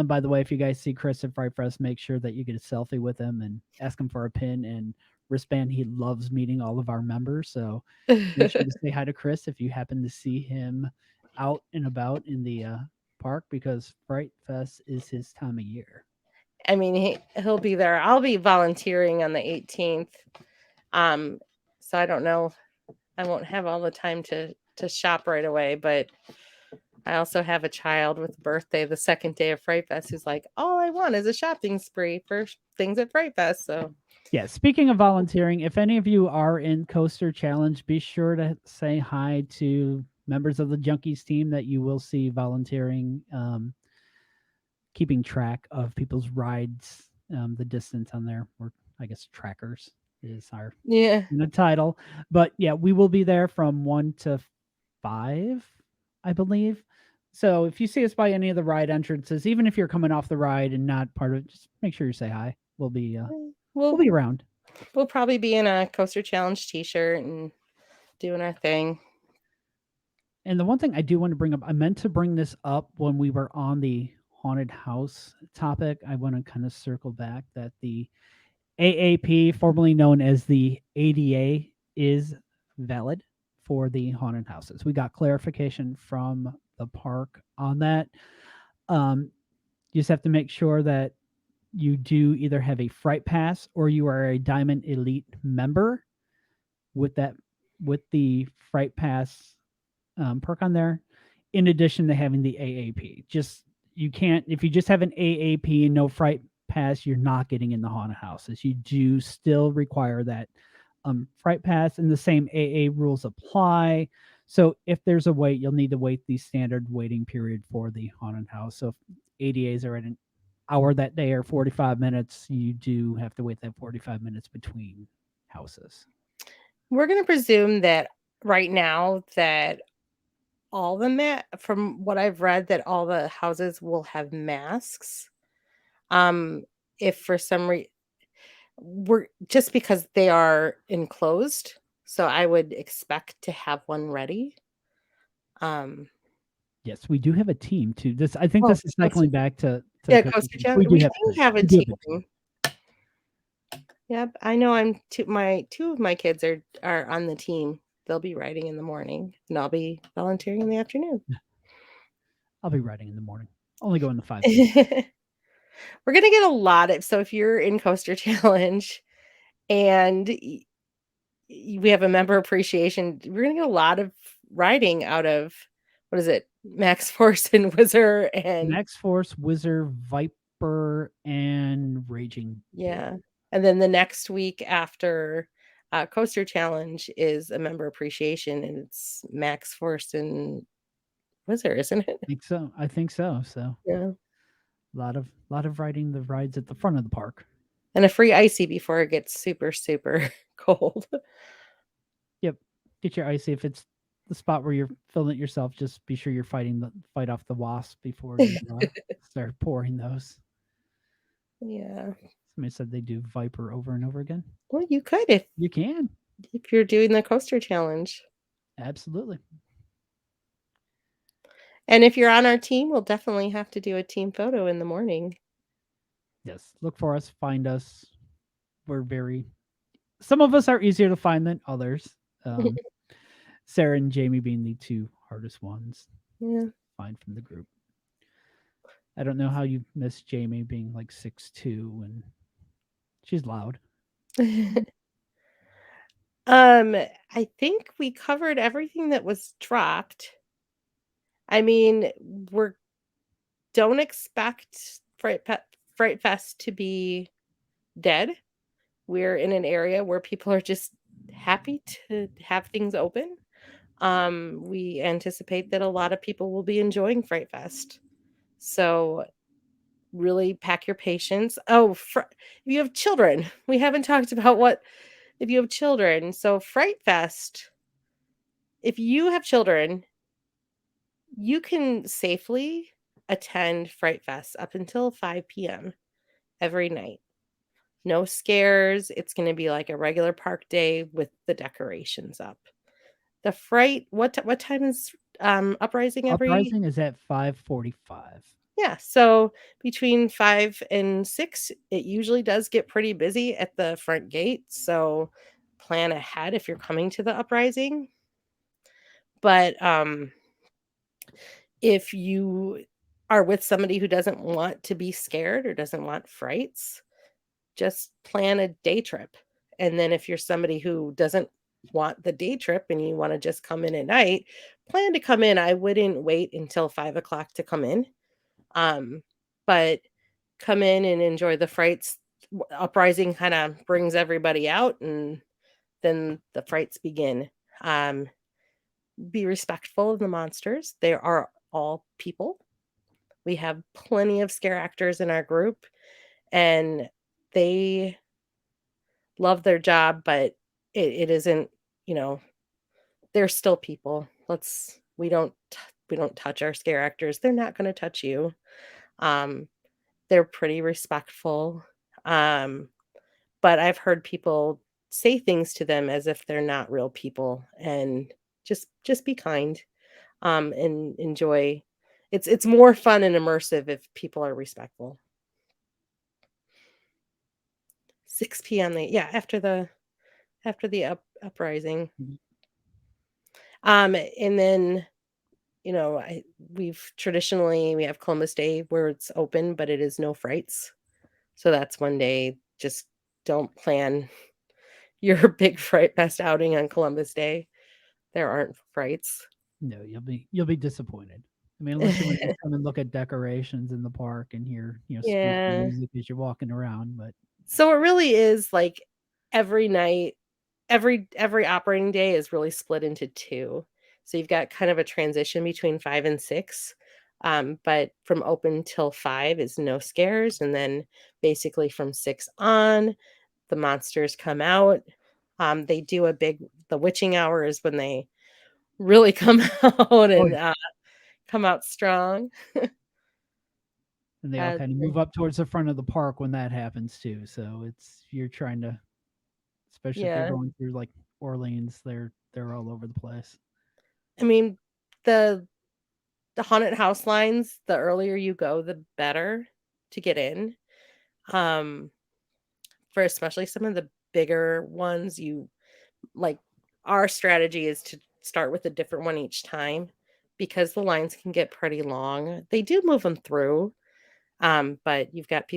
By the way, if you guys see Chris at Fright Fest, make sure that you get a selfie with him and ask him for a pin and wristband. He loves meeting all of our members, so make sure to say hi to Chris if you happen to see him out and about in the park, because Fright Fest is his time of year. I mean, he'll be there. I'll be volunteering on the 18th. Um, so I don't know. I won't have all the time to shop right away, but I also have a child with a birthday the second day of Fright Fest who's like, all I want is a shopping spree for things at Fright Fest. So Yeah, speaking of volunteering, if any of you are in Coaster Challenge, be sure to say hi to members of the Junkies team that you will see volunteering, keeping track of people's rides, the distance on there, or I guess trackers is our yeah. in the title. But yeah, we will be there from 1 to 5, I believe. So if you see us by any of the ride entrances, even if you're coming off the ride and not part of it, just make sure you say hi. We'll be We'll around. we'll probably be in a Coaster Challenge t-shirt and doing our thing. And the one thing I do want to bring up, I meant to bring this up when we were on the haunted house topic. I want to kind of circle back that the AAP, formerly known as the ADA, is valid for the haunted houses. We got clarification from the park on that. You just have to make sure that you do either have a Fright Pass or you are a Diamond Elite member with the Fright Pass perk on there. In addition to having the AAP, just you can't if you just have an AAP and no Fright Pass, you're not getting in the haunted houses. You do still require that Fright Pass, and the same AA rules apply. So if there's a wait, you'll need to wait the standard waiting period for the haunted house. So if ADAs are at an hour that day or 45 minutes, you do have to wait that 45 minutes between houses. We're going to presume that right now that all the from what I've read, that all the houses will have masks. If for some reason we're just because they are enclosed, so I would expect to have one ready. Yes, we do have a team too. I think Oh, this is cycling back to yeah, Coaster Coaster Challenge. Challenge. We do have a we do have a team. Yep, I know. Two of my kids are on the team. They'll be riding in the morning, and I'll be volunteering in the afternoon. I'll be riding in the morning. Only going the 5. We're gonna get a lot of so if you're in Coaster Challenge and we have a member appreciation, we're gonna get a lot of riding out of what is it? Max Force and Whizzer and Max Force, Whizzer, Viper, and Raging. yeah. And then the next week after Coaster Challenge is a member appreciation, and it's Max Force and Whizzer, isn't it? I think so. So Yeah. a lot of riding the rides at the front of the park. And a free icy before it gets super, super cold. Yep. Get your icy if it's the spot where you're filling it yourself. Just be sure you're fight off the wasp before you start pouring those. Yeah. Somebody said they do Viper over and over again. Well, you could You can. if you're doing the Coaster Challenge. Absolutely. And if you're on our team, we'll definitely have to do a team photo in the morning. Yes. Look for us. Find us. Some of us are easier to find than others. Sarah and Jamie being the two hardest ones. Yeah. Find from the group. I don't know how you miss Jamie being like 6'2" and she's loud. I think we covered everything that was dropped. I mean, don't expect Fright Fest to be dead. We're in an area where people are just happy to have things open. We anticipate that a lot of people will be enjoying Fright Fest. So really pack your patience. Oh, if you have children, we haven't talked about if you have children. So Fright Fest, if you have children, you can safely attend Fright Fest up until 5 p.m. every night. No scares. It's going to be like a regular park day with the decorations up. The Fright, what time is Uprising every? Uprising is at 5:45. Yeah, so between 5 and 6, it usually does get pretty busy at the front gate, so plan ahead if you're coming to the Uprising. But, if you are with somebody who doesn't want to be scared or doesn't want frights, just plan a day trip. And then if you're somebody who doesn't want the day trip and you wanna just come in at night, plan to come in. I wouldn't wait until 5 o'clock to come in. But come in and enjoy the frights. Uprising kind of brings everybody out, and then the frights begin. Be respectful of the monsters. They are all people. We have plenty of scare actors in our group, and they love their job, but it isn't, they're still people. We don't we don't touch our scare actors. They're not going to touch you. They're pretty respectful. But I've heard people say things to them as if they're not real people, and just be kind, and enjoy. It's more fun and immersive if people are respectful. 6 p.m. Yeah, after the uprising. Mhm. And then, we've traditionally we have Columbus Day where it's open, but it is no frights. So that's one day. Just don't plan your big Fright Fest outing on Columbus Day. There aren't frights. No, you'll be disappointed. I mean, unless you want to just come and look at decorations in the park and hear, spooky Yeah. music as you're walking around, but So it really is like every night, every operating day is really split into 2. So you've got kind of a transition between 5 and 6. But from open till 5 is no scares, and then basically from 6 on, the monsters come out. They do the witching hour is when they really come out oh, and, yeah. come out strong. And they all Uh, kind of move up towards the front of the park when that happens too. So you're trying to, especially if you're yeah. going through like Orleans, they're all over the place. I mean, the haunted house lines, the earlier you go, the better to get in. Um, for especially some of the bigger ones, like our strategy is to start with a different one each time because the lines can get pretty long. They do move them through. But you've got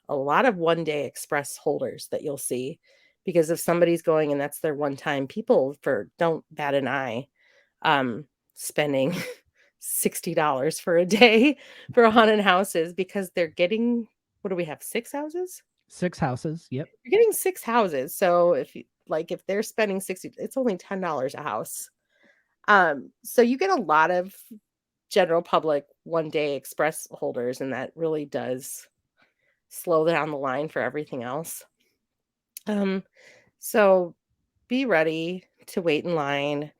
a lot of one-day express holders that you'll see because if somebody's going and that's their one time, people for don't bat an eye, spending $60 for a day for haunted houses because they're getting what do we have, 6 houses? 6 houses. Yep. You're getting 6 houses, so if they're spending 60, it's only $10 a house. So you get a lot of general public one-day express holders, and that really does slow down the line for everything else. Um, so be ready to wait in line.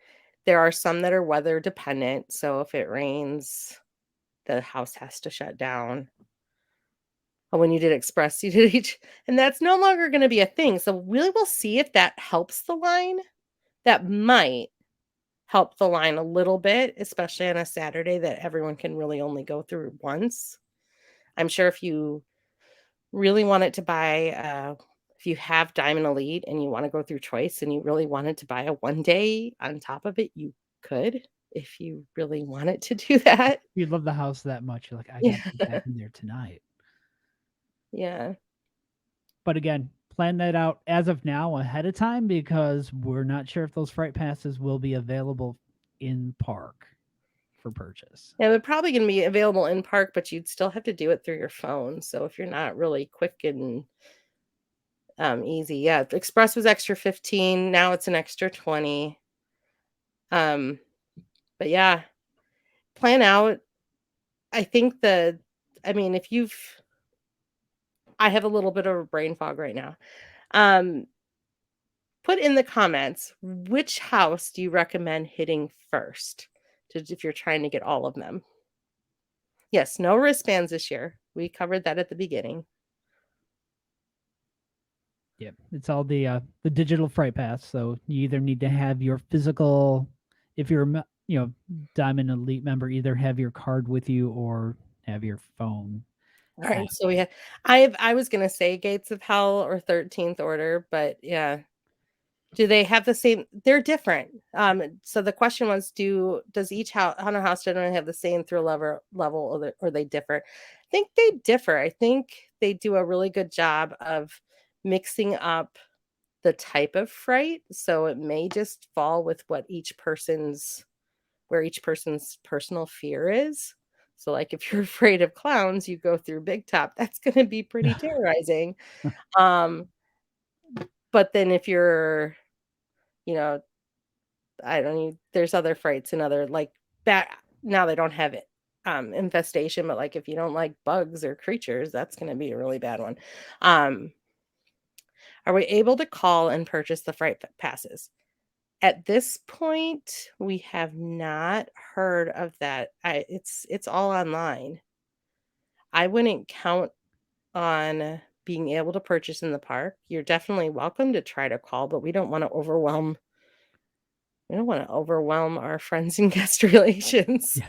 There are some that are weather dependent, so if it rains, the house has to shut down. When you did express, you did each, and that's no longer going to be a thing. So we will see if that helps the line. That might help the line a little bit, especially on a Saturday that everyone can really only go through once. I'm sure if you really wanted to buy, if you have Diamond Elite and you want to go through Choice and you really wanted to buy a one day on top of it, you could if you really wanted to do that. You love the house that much. You're like, I got Yeah. to be back in there tonight. Yeah. But again, plan that out as of now ahead of time because we're not sure if those Fright Passes will be available in park for purchase. Yeah, they're probably going to be available in park, but you'd still have to do it through your phone. So if you're not really quick and easy, yeah, Express was extra 15. Now it's an extra 20. Um, but yeah, plan out. I think I mean, I have a little bit of a brain fog right now. Um, put in the comments which house do you recommend hitting first if you're trying to get all of them. Yes, no wristbands this year. We covered that at the beginning. Yep. It's all the digital Fright Pass. So you either need to have your physical, if you're Diamond Elite member, either have your card with you or have your phone. All right, so we have I was gonna say Gates of Hell or 13th Order, but yeah. Do they have the same? They're different. So the question was, does each haunted house generally have the same thrill level, or they differ? I think they differ. I think they do a really good job of mixing up the type of fright. So it may just fall with where each person's personal fear is. So like if you're afraid of clowns, you go through Big Top. That's going to be pretty terrorizing. Um, but then if you're, you know, I don't know, there's other frights and other like that. Now they don't have it. Infestation, but like if you don't like bugs or creatures, that's going to be a really bad one. Um, are we able to call and purchase the Fright Passes? At this point, we have not heard of that. It's all online. I wouldn't count on being able to purchase in the park. You're definitely welcome to try to call, but we don't wanna overwhelm our friends and guest relations. Yeah.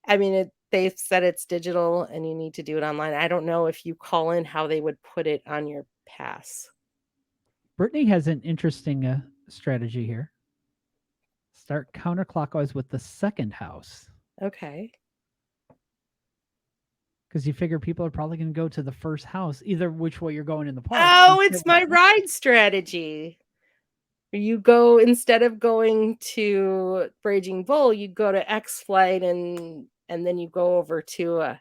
I mean, they've said it's digital and you need to do it online. I don't know if you call in how they would put it on your pass. Brittany has an interesting strategy here. Start counterclockwise with the second house Okay. because you figure people are probably going to go to the first house, either which way you're going in the park. Oh, it's my ride strategy. You go instead of going to Raging Bull, you go to X Flight and then you go over to,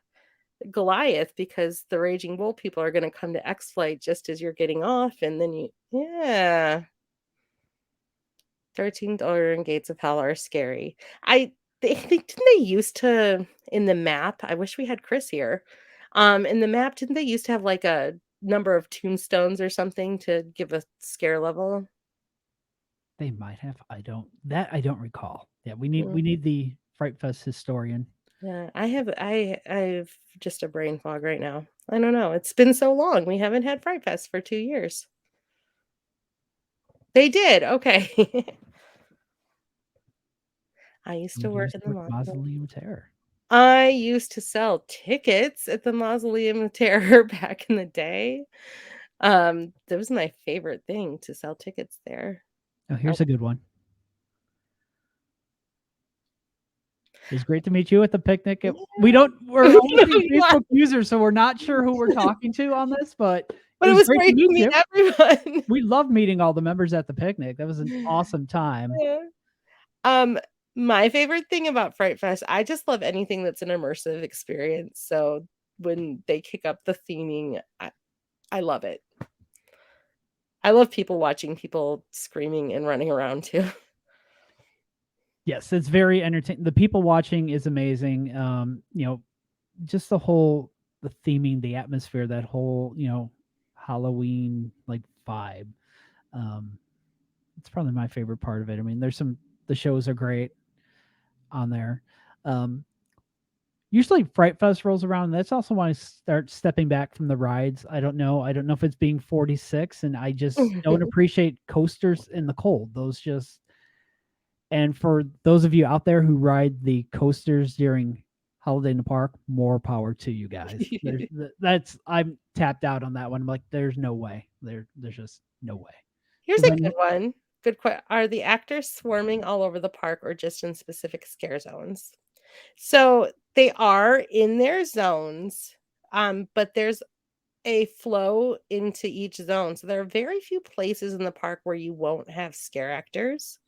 Goliath because the Raging Bull people are gonna come to X Flight just as you're getting off, and then you yeah. 13th and Gates of Hell are scary. They think didn't they used to in the map I wish we had Chris here. In the map, didn't they used to have, like, a number of tombstones or something to give a scare level? They might have. I don't recall. Yeah, we Mm, need the Fright Fest historian. yeah, I have just a brain fog right now. I don't know, it's been so long, we haven't had Fright Fest for 2 years. They did, okay. I used We to work used in to the at mausoleum. Mausoleum Terror. I used to sell tickets at the Mausoleum of Terror back in the day. That was my favorite thing to sell tickets there. Oh, Oh, here's a good one. It's great to meet you at the picnic. yeah. We're only seeing Yeah, Facebook users, so we're not sure who we're talking to on this, but it but it was was great to great to meet meet you. everyone. We love meeting all the members at the picnic. That was an awesome time. Yeah. Um, my favorite thing about Fright Fest, I just love anything that's an immersive experience, so when they kick up the theming, I love it. I love people watching people screaming and running around too. Yes, it's very entertaining. The people watching is amazing. Just the theming, the atmosphere, that whole, Halloween like vibe. Um, it's probably my favorite part of it. I mean, the shows are great on there. Um, Usually Fright Fest rolls around. And that's also when I start stepping back from the rides. I don't know. I don't know if it's being 46 and I just don't appreciate coasters in the cold. And for those of you out there who ride the coasters during Holiday in the Park, more power to you guys. I'm tapped out on that one. I'm like, there's no way. There's just no way. Here's 'Cause a I good know one. Are the actors swarming all over the park or just in specific scare zones? So, they are in their zones, but there's a flow into each zone. So, there are very few places in the park where you won't have scare actors.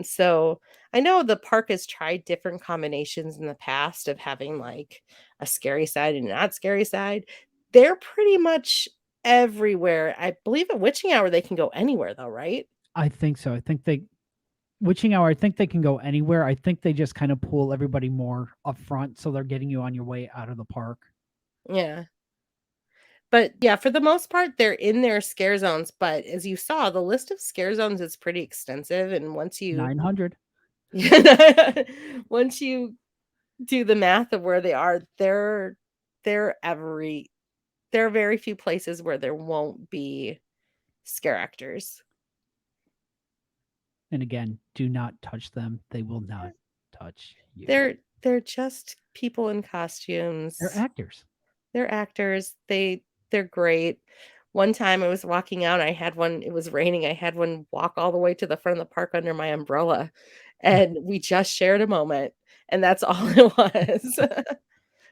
So I know the park has tried different combinations in the past of having, like, a scary side and not scary side. They're pretty much everywhere. I believe at witching hour, they can go anywhere though, right? I think so. I think Witching Hour, I think they can go anywhere. I think they just kind of pull everybody more up front, so they're getting you on your way out of the park. Yeah. But yeah, for the most part, they're in their scare zones. But as you saw, the list of scare zones is pretty extensive. And 900. once you do the math of where they are, they're every there are very few places where there won't be scare actors. And again, do not touch them. They will not touch you. They're just people in They're costumes. actors. They're actors. They're great. One time I was walking out, I had one it was raining, I had one walk all the way to the front of the park under my umbrella, and we just shared a moment, and that's all it was.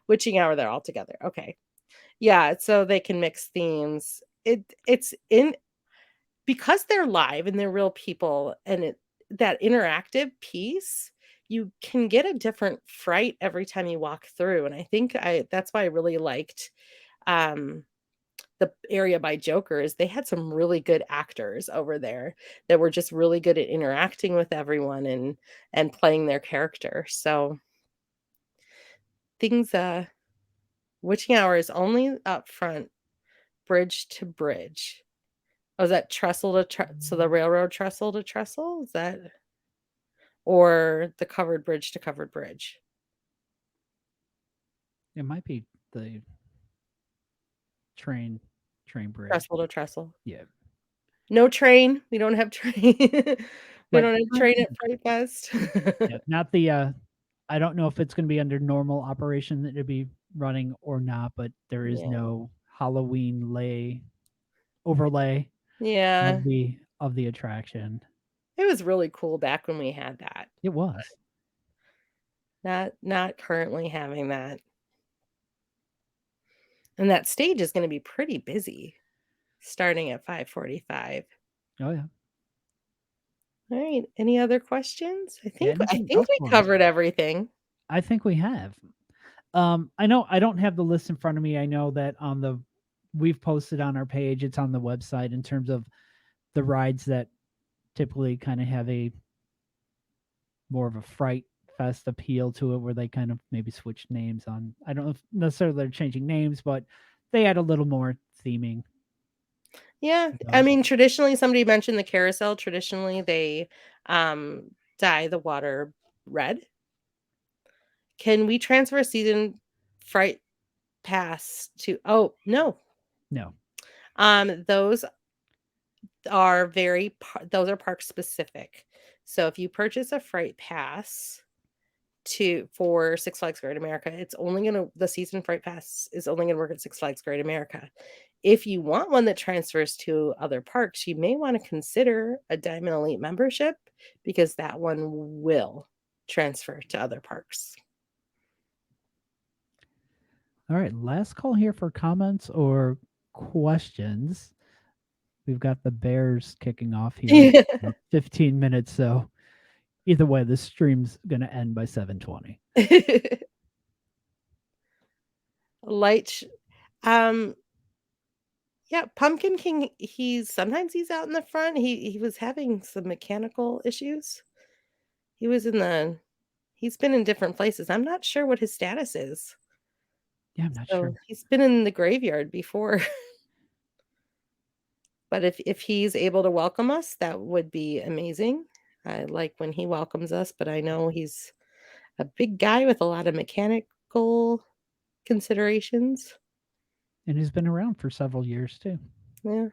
Witching hour, they're all together. Okay. Yeah, so they can mix themes. It's in because they're live and they're real people and that interactive piece, you can get a different fright every time you walk through, and I think I that's why I really liked, um, the area by Joker is they had some really good actors over there that were just really good at interacting with everyone and playing their character, so things, witching hour is only up front, bridge to bridge. Oh, is that trestle to so the railroad trestle to trestle? Is that or the covered bridge to covered bridge? It might be the train bridge. Trestle to trestle. Yeah. No train. We don't have train. We Right. don't have train at Fright Fest. Yeah, not the I don't know if it's going to be under normal operation that it'd be running or not, but there is Yeah. no Halloween overlay Yeah. of the attraction. It was really cool back when we had that. It was. Not currently having that. And that stage is gonna be pretty busy starting at 5:45. Oh yeah. Alright, any other questions? Yeah, I anything think else we for us? covered everything. I think we have. I know I don't have the list in front of me. I know that we've posted on our page, it's on the website in terms of the rides that typically kind of have a more of a Fright Fest appeal to it, where they kind of maybe switch names on. I don't know if necessarily they're changing names, but they add a little more theming Yeah, to I those. mean, traditionally, somebody mentioned the carousel. Traditionally, they, dye the water red. Can we transfer season Fright Pass to no. No, Those those are park specific. So if you purchase a Fright Pass for Six Flags Great America, the season Fright Pass is only gonna work at Six Flags Great America. If you want one that transfers to other parks, you may want to consider a Diamond Elite membership because that one will transfer to other parks. all right. Last call here for comments or questions. We've got the Bears kicking off here in about 15 minutes, so either way, the stream's gonna end by 7:20. Light sh- um Yeah, Pumpkin King, he's out in the front. He was having some mechanical issues. He was in the he's been in different places. I'm not sure what his status is. Yeah, I'm not So, sure. he's been in the graveyard before. But if he's able to welcome us, that would be amazing. I like when he welcomes us, but I know he's a big guy with a lot of mechanical considerations. And he's been around for several years too. Yeah.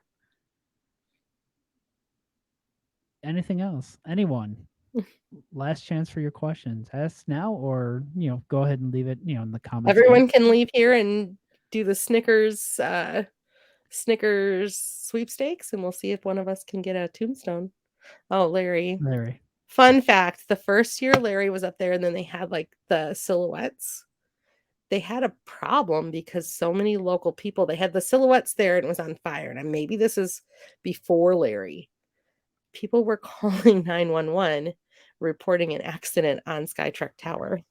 Anything else? Anyone? Last chance for your questions. Ask now or, go ahead and leave it, in the comments. Everyone can leave here and do the Snickers sweepstakes, and we'll see if one of us can get a tombstone. Oh, Larry. Larry. Fun fact, the first year Larry was up there and then they had, like, the silhouettes. They had a problem because so many local people they had the silhouettes there and it was on fire, and maybe this is before Larry. People were calling 911 reporting an accident on Skytrek Tower,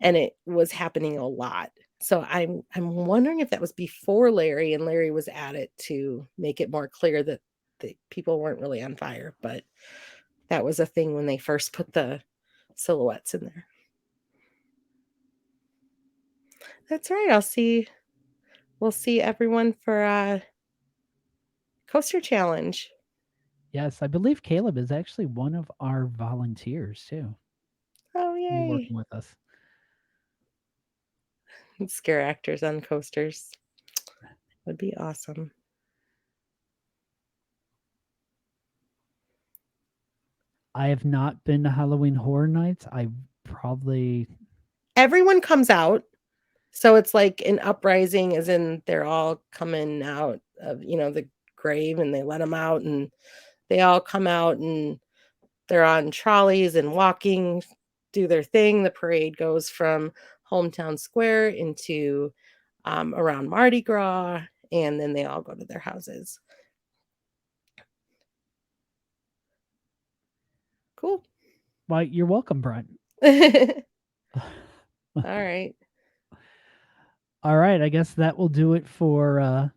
and it was happening a lot. So I'm wondering if that was before Larry and Larry was at it to make it more clear that the people weren't really on fire, but that was a thing when they first put the silhouettes in there. That's right. We'll see everyone for Coaster Challenge. Yes, I believe Caleb is actually one of our volunteers too. Oh, He'll be yay. working with us. Scare actors on coasters. Would be awesome. I have not been to Halloween Horror Nights. Everyone comes out. So it's like an uprising, as in they're all coming out of, the grave and they let them out and they all come out and they're on trolleys and walking, do their thing. The parade goes from Hometown Square into around Mardi Gras, and then they all go to their houses. Cool. Well, you're welcome, Brent. All right. All right, I guess that will do it for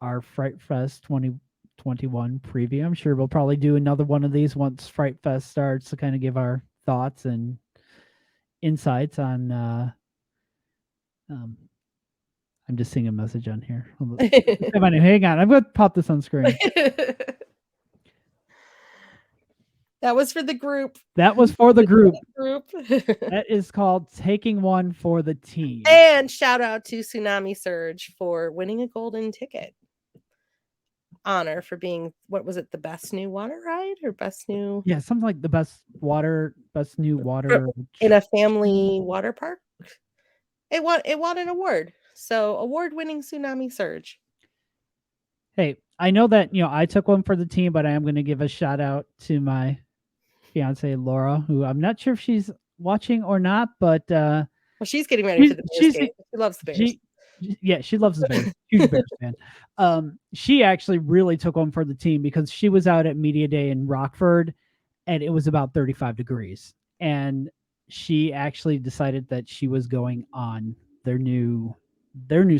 our Fright Fest 2021 preview. I'm sure we'll probably do another one of these once Fright Fest starts to kind of give our thoughts and insights on I'm just seeing a message on here. Hang on, I'm going to pop this on screen. That was for the group. That was for the group. Group. That is called Taking One for the Team. And shout out to Tsunami Surge for winning a golden ticket honor for being, what was it, the best new water ride or best new? Yeah, something like the best new water in a family water park. It won an award. So award-winning Tsunami Surge. Hey, I know that I took one for the team, but I am going to give a shout out to my fiance Laura, who I'm not sure if she's watching or not, but well, she's getting ready for the Bears game. She loves the Bears. She loves the Bears. Huge Bears fan. She actually really took one for the team because she was out at Media Day in Rockford, and it was about 35 degrees, and she actually decided that she was going on their new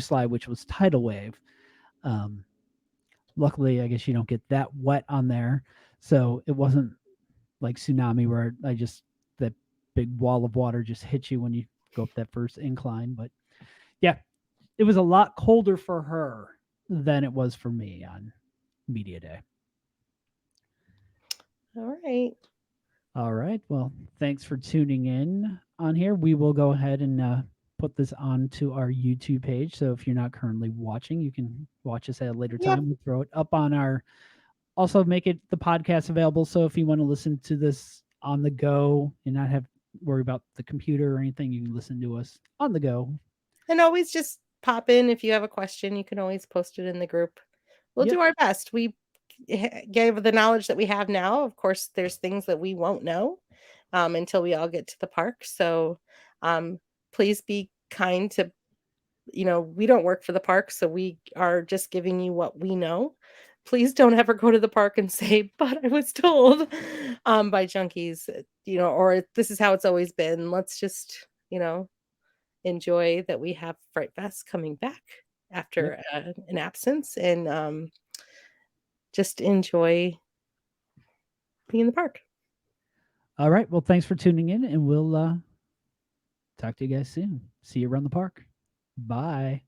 slide, which was Tidal Wave. Luckily, I guess you don't get that wet on there, so it wasn't like Tsunami where that big wall of water just hits you when you go up that first incline. But yeah, it was a lot colder for her than it was for me on Media Day. All right. Well, thanks for tuning in on here. We will go ahead and put this onto our YouTube page. So if you're not currently watching, you can watch us at a later time. We'll throw it up on our, also make it the podcast available. So if you want to listen to this on the go and not have worry about the computer or anything, you can listen to us on the go. And always just pop in. If you have a question, you can always post it in the group. We'll do our best. We gave the knowledge that we have now. Of course, there's things that we won't know until we all get to the park. So please be kind to, we don't work for the park, so we are just giving you what we know. Please don't ever go to the park and say, but I was told by Junkies, or this is how it's always been. Let's just, enjoy that we have Fright Fest coming back after an absence, and just enjoy being in the park. All right. Well, thanks for tuning in, and we'll talk to you guys soon. See you around the park. Bye.